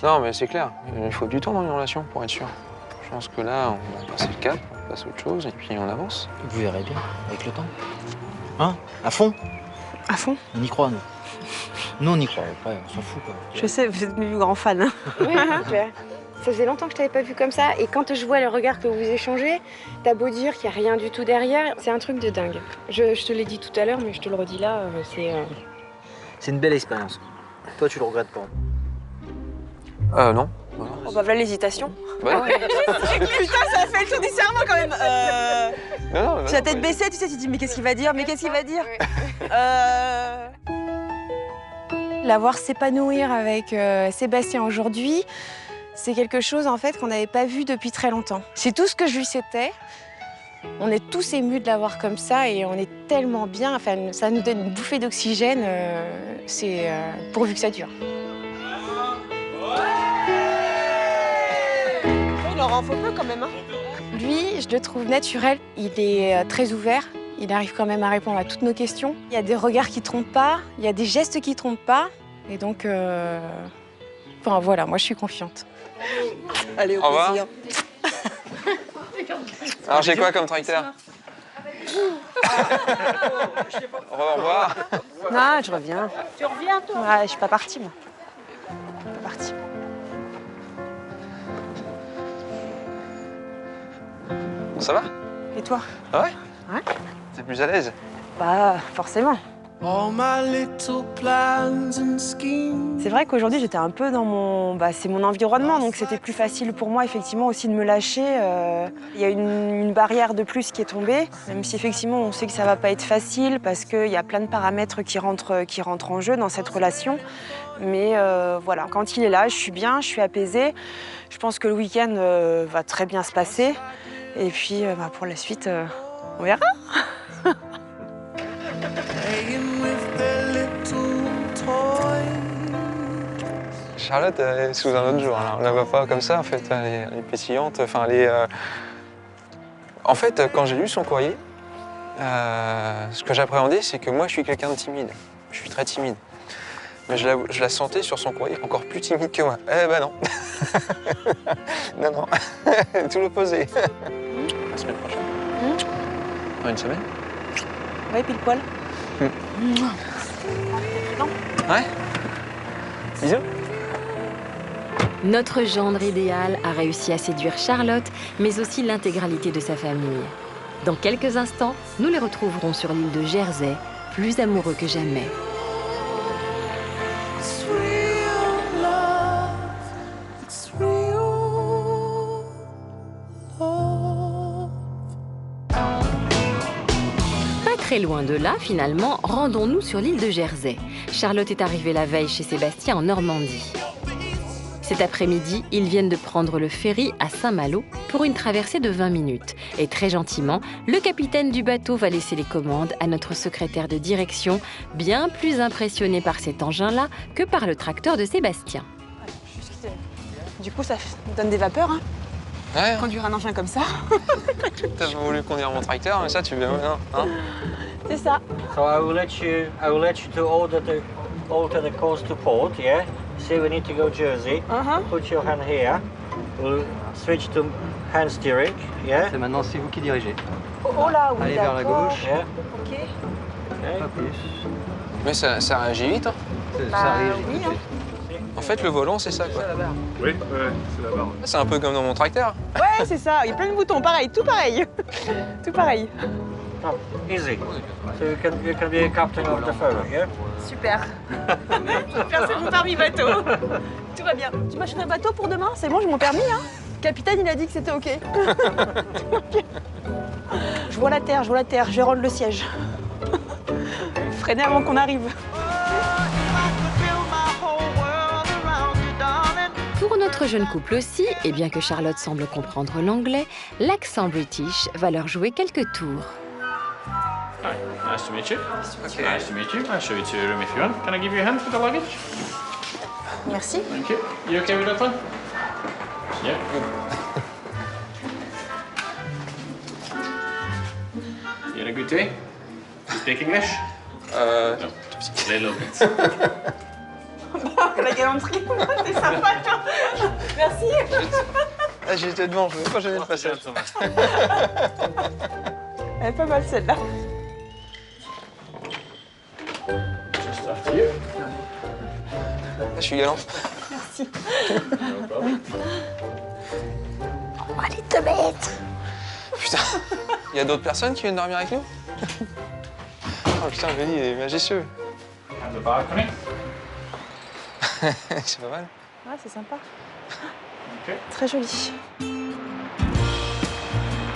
non, mais c'est clair. Il faut du temps dans une relation pour être sûr. Je pense que là, on va passer le cap, on passe à autre chose et puis on avance. Vous verrez bien, avec le temps. Hein? À fond? À fond? On y croit, nous. Nous, on y croit. Après, on s'en fout, quoi. Je sais, vous êtes mes grands fans. Oui, ça faisait longtemps que je t'avais pas vu comme ça. Et quand je vois le regard que vous échangez, t'as beau dire qu'il n'y a rien du tout derrière, c'est un truc de dingue. Je te l'ai dit tout à l'heure, mais je te le redis là, c'est une belle expérience. Toi, tu le regrettes pas? Non. Oh bah voilà l'hésitation. Bah, putain, ça a fait le tour du cerveau quand même. Non, tu as la tête baissée, tu sais, tu te dis mais qu'est-ce qu'il va dire? Mais qu'est-ce qu'il va dire? La voir s'épanouir avec Sébastien aujourd'hui, c'est quelque chose en fait qu'on n'avait pas vu depuis très longtemps. C'est tout ce que je lui souhaitais. On est tous émus de la voir comme ça et on est tellement bien. Enfin, ça nous donne une bouffée d'oxygène. C'est pourvu que ça dure. Il en faut peu quand même. Hein. Lui, je le trouve naturel. Il est très ouvert. Il arrive quand même à répondre à toutes nos questions. Il y a des regards qui trompent pas. Il y a des gestes qui trompent pas. Et donc, enfin voilà, moi je suis confiante. Allez, au plaisir. Alors j'ai quoi comme tracteur? Au revoir. Non, je reviens. Tu reviens, toi? Ouais, je suis pas partie, moi. Pas partie. Ça va? Et toi? Ah ouais? Ouais. T'es plus à l'aise? Bah, forcément. C'est vrai qu'aujourd'hui, j'étais un peu dans mon... Bah, c'est mon environnement, donc c'était plus facile pour moi, effectivement, aussi de me lâcher. Il y a une barrière de plus qui est tombée, même si, effectivement, on sait que ça va pas être facile parce qu'il y a plein de paramètres qui rentrent en jeu dans cette relation. Mais voilà, quand il est là, je suis bien, je suis apaisée. Je pense que le week-end va très bien se passer. Et puis, bah, pour la suite, on verra. Charlotte, elle est sous un autre jour. Alors, on la voit pas comme ça, en fait. Elle est pétillante. Enfin, elle est. En fait, quand j'ai lu son courrier, ce que j'appréhendais, c'est que moi, je suis quelqu'un de timide. Je suis très timide. Mais je la sentais sur son courrier encore plus timide que moi. Eh ben non. Non. Tout l'opposé. La semaine prochaine. Dans une semaine. Ouais, pile poil. Ouais. Bisous. Notre gendre idéal a réussi à séduire Charlotte, mais aussi l'intégralité de sa famille. Dans quelques instants, nous les retrouverons sur l'île de Jersey, plus amoureux que jamais. Très loin de là, finalement, rendons-nous sur l'île de Jersey. Charlotte est arrivée la veille chez Sébastien en Normandie. Cet après-midi, ils viennent de prendre le ferry à Saint-Malo pour une traversée de 20 minutes. Et très gentiment, le capitaine du bateau va laisser les commandes à notre secrétaire de direction, bien plus impressionné par cet engin-là que par le tracteur de Sébastien. Du coup, ça donne des vapeurs, hein. Ouais. Conduire un engin comme ça. T'as voulu conduire mon tracteur, mais ça, tu veux, hein? C'est ça. So I will let you to alter the course to port, yeah? See, we need to go Jersey. Put your hand here. We'll switch to hand steering, yeah? C'est maintenant, c'est vous qui dirigez. Oh là, oui, allez vers la gauche. Yeah. Ok. Pas plus. Mais ça réagit vite, hein? Ça réagit oui, tout de suite. En fait, le volant, c'est ça, quoi. Oui, c'est la barre. C'est un peu comme dans mon tracteur. Ouais, c'est ça. Il y a plein de boutons, pareil, tout pareil. Tout pareil. Oh, easy. So you can be a captain of the ferry, yeah? Super. Super, c'est mon permis bateau. Tout va bien. Tu m'achètes un bateau pour demain? C'est bon, j'ai mon permis, hein? Le capitaine, il a dit que c'était OK. Je vois la terre, je vais rendre le siège. Freiner avant qu'on arrive. Pour notre jeune couple aussi, et bien que Charlotte semble comprendre l'anglais, l'accent british va leur jouer quelques tours. Hi, nice to meet you. Okay. Nice to meet you. I'll show you to your room if you want. Can I give you a hand for the luggage? Merci. Thank you. You okay with that one? Yeah. You had a good day? You speak English? No, just a little bit. La galanterie, c'est sympa. Merci. Ah, j'étais devant, je ne voulais pas gêner le passage. Elle est pas mal celle-là. Just after you. Ah, je suis galant. Merci. No problem. Oh, allez te mettre. Putain, il y a d'autres personnes qui viennent dormir avec nous? Oh putain, Béli, il est majestueux. And the balcony. C'est pas mal. Ouais, c'est sympa. Okay. Très joli.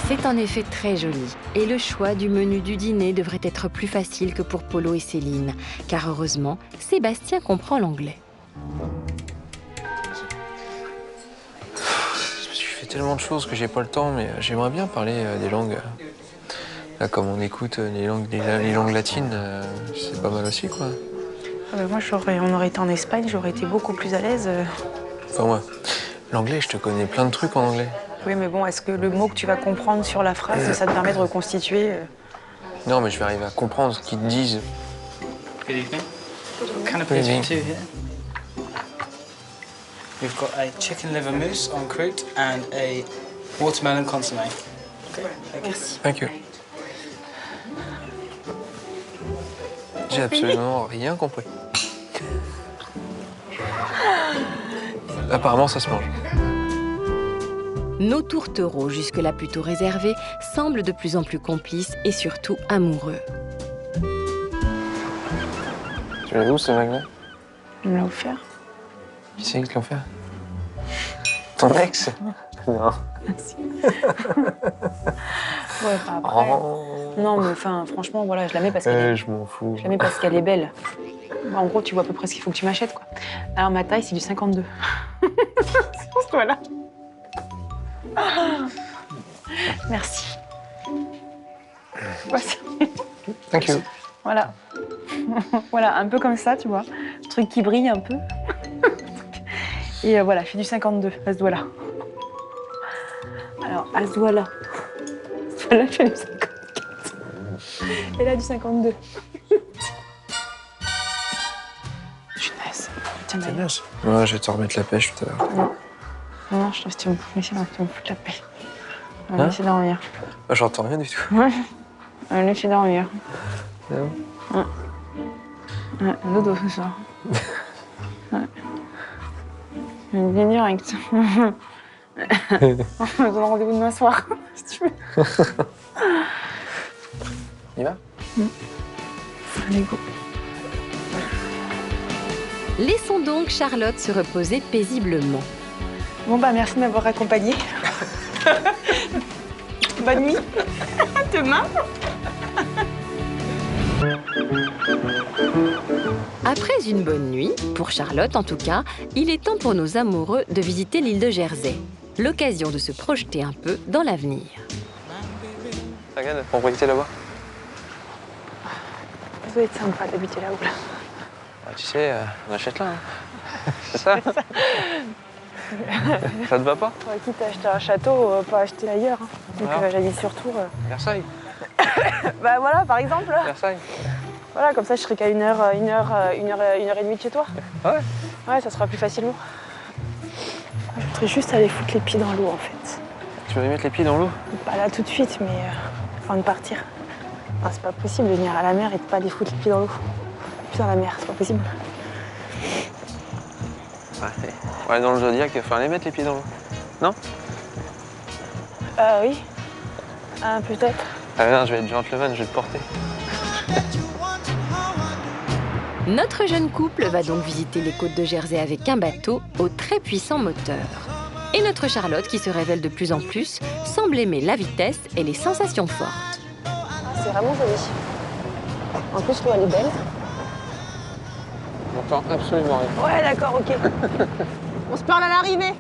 C'est en effet très joli. Et le choix du menu du dîner devrait être plus facile que pour Polo et Céline. Car heureusement, Sébastien comprend l'anglais. Je me suis fait tellement de choses que j'ai pas le temps, mais j'aimerais bien parler des langues. Là, comme on écoute les langues latines, c'est pas mal aussi, quoi. Moi, on aurait été en Espagne, j'aurais été beaucoup plus à l'aise. Enfin, moi, l'anglais, je te connais plein de trucs en anglais. Oui, mais bon, est-ce que le mot que tu vas comprendre sur la phrase, ça te permet de reconstituer Non, mais je vais arriver à comprendre ce qu'ils te disent. Good evening. Canapé for two here. We've got a chicken liver mousse en croûte and a watermelon consommé. Okay. Merci. Thank you. J'ai absolument rien compris. Apparemment, ça se mange. Nos tourtereaux, jusque-là plutôt réservés, semblent de plus en plus complices et surtout amoureux. Tu l'as vu où, ce magnet? Il me l'a offert. Qui c'est qui te l'a offert? Ton ex? Non. Merci. Ouais, enfin, après... Oh. Non, mais enfin, franchement, voilà, je la mets parce qu'elle est... Je m'en fous. Je la mets parce qu'elle est belle. En gros, tu vois à peu près ce qu'il faut que tu m'achètes, quoi. Alors, ma taille, c'est du 52. Voilà. Merci. Thank you. Voilà. Voilà, un peu comme ça, tu vois. Un truc qui brille un peu. Et voilà, je fais du 52, à ce doigt-là. Alors, à ce doigt-là. Ce doigt-là, je fais du 54. Et là, du 52. Punaise. Tiens, d'ailleurs. Ouais, je vais te remettre la pêche tout à l'heure. Non, je trouve que tu me foutre la paix. On va laisser dormir. Ah, j'entends rien du tout. Ouais. On va laisser dormir. Non. Ouais. Ouais, dodo ce soir. Ouais. Bien direct. On me donne rendez-vous demain soir, si tu veux. On y va? Allez, go. Laissons donc Charlotte se reposer paisiblement. Bon, bah, merci de m'avoir accompagnée. Bonne nuit. Demain. Après une bonne nuit, pour Charlotte en tout cas, il est temps pour nos amoureux de visiter l'île de Jersey. L'occasion de se projeter un peu dans l'avenir. Regarde la propriété là-bas. Ça doit être sympa d'habiter là-haut. Là. Bah, tu sais, on achète là. Hein. C'est ça? Ça te va pas? Quitte à acheter un château, pas acheter ailleurs. Hein. Donc j'habite sur Tours. Versailles. Bah voilà, par exemple. Versailles. Voilà, comme ça je serai qu'à une heure et demie de chez toi. Ouais. Ouais, ça sera plus facilement. Je voudrais juste aller foutre les pieds dans l'eau en fait. Tu veux aller mettre les pieds dans l'eau? Pas là tout de suite, mais avant de partir. Enfin, c'est pas possible de venir à la mer et de pas aller foutre les pieds dans l'eau. Puis dans la mer, c'est pas possible. Ouais, dans le Zodiac, il va falloir les mettre les pieds dans l'eau. Non? Oui. Peut-être. Ah non, je vais être gentleman, je vais te porter. Notre jeune couple va donc visiter les côtes de Jersey avec un bateau au très puissant moteur. Et notre Charlotte, qui se révèle de plus en plus, semble aimer la vitesse et les sensations fortes. C'est vraiment joli. En plus, l'eau, elle est belle. J'entends absolument rien. Ouais, d'accord, ok. On se parle à l'arrivée.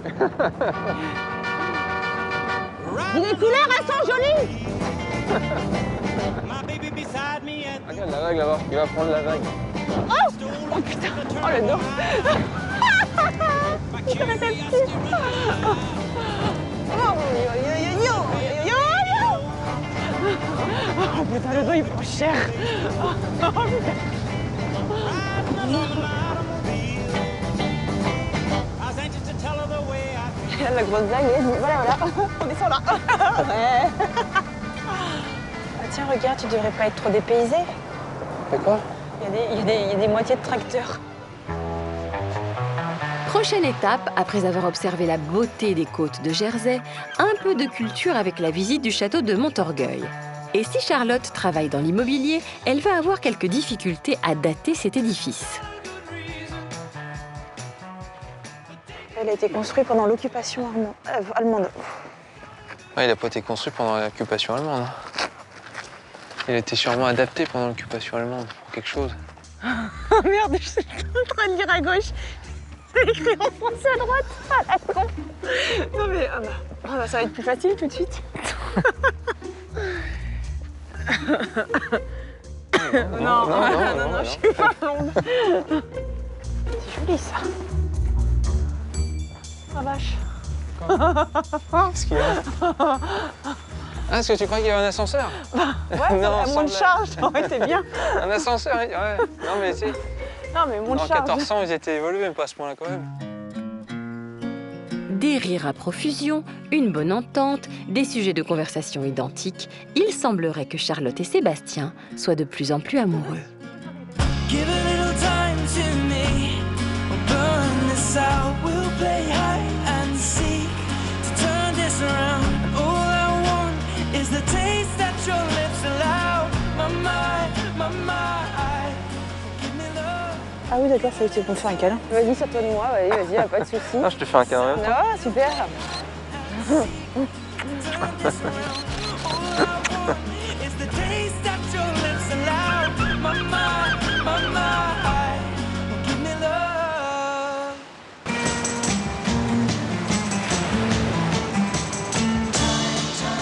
Les couleurs, elles sont jolies. Regarde la vague là-bas, il va prendre la vague. Oh putain, oh le dos. Je me tape dessus. Oh putain, le dos il prend cher. Oh putain. La grosse blague, voilà, on descend là. Ouais. Ah, tiens, regarde, tu devrais pas être trop dépaysé. C'est quoi? Il y a des moitiés de tracteurs. Prochaine étape, après avoir observé la beauté des côtes de Jersey, un peu de culture avec la visite du château de Montorgueil. Et si Charlotte travaille dans l'immobilier, elle va avoir quelques difficultés à dater cet édifice. Elle a été construite pendant l'occupation allemande. Ouais, il n'a pas été construit pendant l'occupation allemande. Il a été sûrement adapté pendant l'occupation allemande pour quelque chose. Oh merde, je suis en train de lire à gauche. C'est écrit en français à droite. Ah la con. Non mais ça va être plus facile tout de suite. Non, je suis pas blonde. C'est joli ça. Oh vache. Qu'est-ce qu'il y a? Ah, est-ce que tu crois qu'il y a un ascenseur? Ouais, non, moins de charge, ça aurait été bien. Un ascenseur, ouais. Non, mais tu sais. Non, mais moins de charge. En 1400, ils étaient évolués, mais pas à ce point-là quand même. Des rires à profusion, une bonne entente, des sujets de conversation identiques, il semblerait que Charlotte et Sébastien soient de plus en plus amoureux. Give a little time to me. We'll burn this out. We'll play hide and seek to turn this around. And all I want is the taste that your lips allow. My mind, give me love. Ah oui, d'accord, ça c'est pour faire un câlin. Vas-y, sors-toi de moi, vas-y, y'a pas de soucis. Ah, je te fais un câlin en même temps. Ah, super.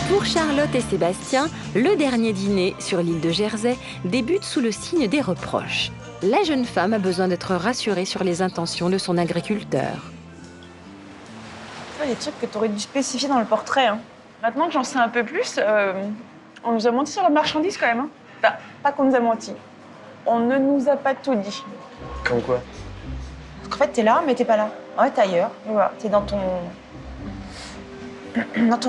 Pour Charlotte et Sébastien, le dernier dîner sur l'île de Jersey débute sous le signe des reproches. La jeune femme a besoin d'être rassurée sur les intentions de son agriculteur. Il y a des trucs que tu aurais dû spécifier dans le portrait. Hein. Maintenant que j'en sais un peu plus, on nous a menti sur la marchandise quand même. Hein. Enfin, pas qu'on nous a menti. On ne nous a pas tout dit. Comme quoi? Parce qu'en fait, t'es là, mais t'es pas là. Ouais, t'es ailleurs. Et voilà, t'es dans ton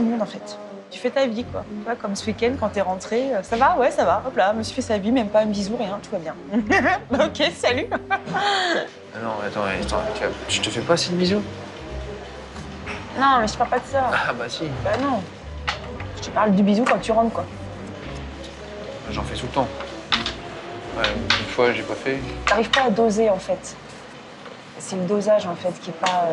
monde en fait. Tu fais ta vie, quoi. Tu vois, comme ce week-end, quand t'es rentrée, ça va? Ouais, ça va. Hop là, je me suis fait sa vie, même pas un bisou, rien, tout va bien. Ok, salut. Ah non, attends, je te fais pas assez de bisous? Non, mais je parle pas de ça. Ah bah si. Bah non. Je te parle du bisou quand tu rentres, quoi. J'en fais tout le temps. Ouais, une fois, j'ai pas fait. T'arrives pas à doser, en fait. C'est le dosage, en fait, qui est pas...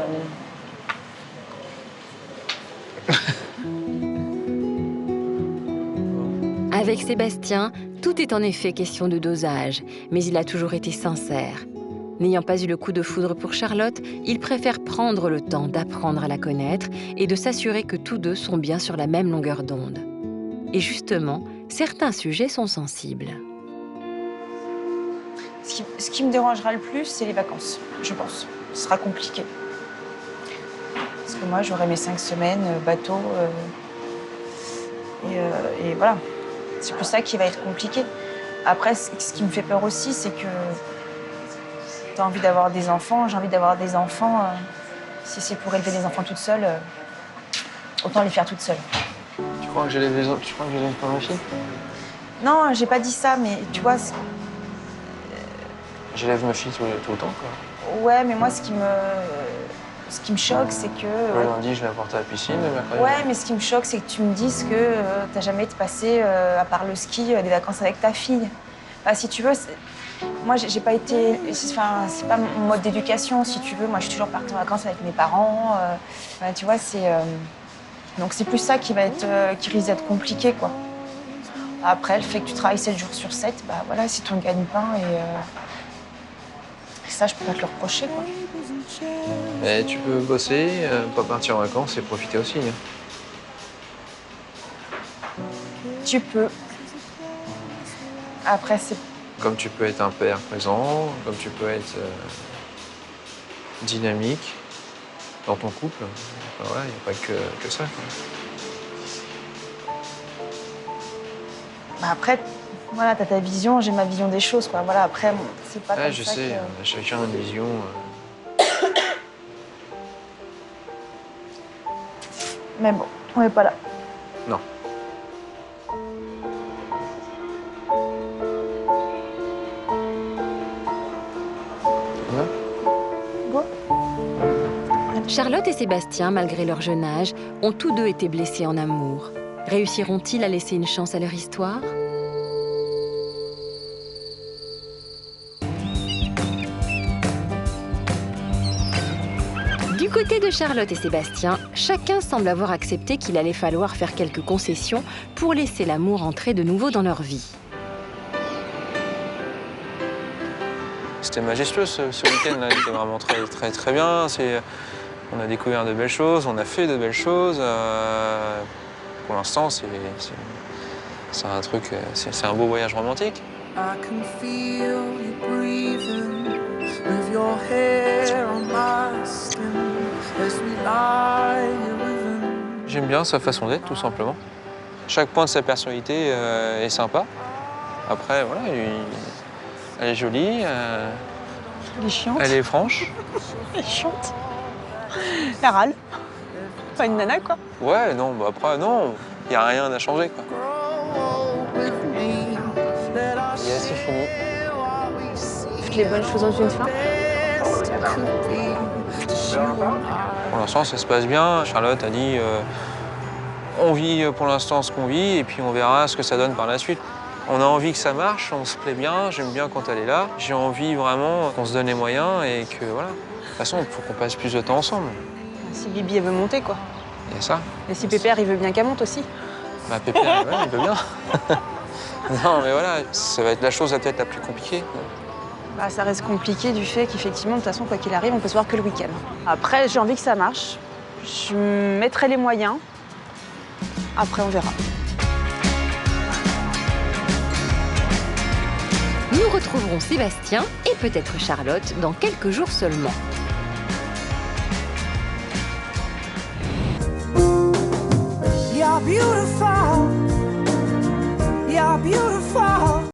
Avec Sébastien, tout est en effet question de dosage, mais il a toujours été sincère. N'ayant pas eu le coup de foudre pour Charlotte, il préfère prendre le temps d'apprendre à la connaître et de s'assurer que tous deux sont bien sur la même longueur d'onde. Et justement, certains sujets sont sensibles. Ce qui me dérangera le plus, c'est les vacances, je pense. Ce sera compliqué. Parce que moi, j'aurai mes 5 semaines, bateau, et voilà. C'est plus ça qui va être compliqué. Après, ce qui me fait peur aussi, c'est que tu as envie d'avoir des enfants, j'ai envie d'avoir des enfants. Si c'est pour élever des enfants toute seule, autant les faire toute seule. Tu crois que j'élève pas ma fille? Non, j'ai pas dit ça, mais tu vois... J'élève ma fille tout le temps, quoi. Ouais, mais moi, ce qui me choque, c'est que... Le lundi, je l'ai apporté à la piscine, le mercredi... Ouais, mais ce qui me choque, c'est que tu me dises que t'as jamais été passé, à part le ski, des vacances avec ta fille. Enfin, si tu veux, moi, j'ai pas été... Enfin, c'est pas mon mode d'éducation, si tu veux. Moi, je suis toujours partie en vacances avec mes parents. Enfin, tu vois, c'est... Donc, c'est plus ça qui risque d'être compliqué, quoi. Après, le fait que tu travailles 7 jours sur 7, bah voilà, c'est ton gagne-pain et... ça, je peux pas te le reprocher, quoi. Mais tu peux bosser, pas partir en vacances et profiter aussi. Hein. Tu peux. Après, c'est... Comme tu peux être un père présent, comme tu peux être dynamique dans ton couple. Enfin, voilà, il n'y a pas que ça. Quoi. Bah après, voilà, t'as ta vision, j'ai ma vision des choses, quoi. Voilà, après, bon, c'est pas comme je ça sais, que... on a chacun une vision. Mais bon, on n'est pas là. Non. Charlotte et Sébastien, malgré leur jeune âge, ont tous deux été blessés en amour. Réussiront-ils à laisser une chance à leur histoire ? Du côté de Charlotte et Sébastien, chacun semble avoir accepté qu'il allait falloir faire quelques concessions pour laisser l'amour entrer de nouveau dans leur vie. C'était majestueux ce week-end-là, il était vraiment très bien. On a découvert de belles choses, on a fait de belles choses. Pour l'instant, c'est un truc, c'est un beau voyage romantique. J'aime bien sa façon d'être, tout simplement. Chaque point de sa personnalité est sympa. Après, voilà, elle est jolie. Elle est chiante. Elle est franche. Elle est chiante. Elle râle. Pas une nana, quoi. Ouais, non, bah après, non, il n'y a rien à changer, quoi. Yes, c'est fini. Toutes les bonnes choses ont une fin. Pour l'instant, ça se passe bien. Charlotte a dit on vit pour l'instant ce qu'on vit et puis on verra ce que ça donne par la suite. On a envie que ça marche, on se plaît bien, j'aime bien quand elle est là. J'ai envie vraiment qu'on se donne les moyens et que voilà. De toute façon, il faut qu'on passe plus de temps ensemble. Si Bibi, elle veut monter, quoi. Il y a ça. Et si Pépère, il veut bien qu'elle monte aussi. Bah Pépère, ouais, il veut bien. Non, mais voilà, ça va être la chose peut-être la plus compliquée. Bah, ça reste compliqué du fait qu'effectivement, de toute façon, quoi qu'il arrive, on peut se voir que le week-end. Après, j'ai envie que ça marche. Je mettrai les moyens. Après, on verra. Nous retrouverons Sébastien et peut-être Charlotte dans quelques jours seulement. You're beautiful.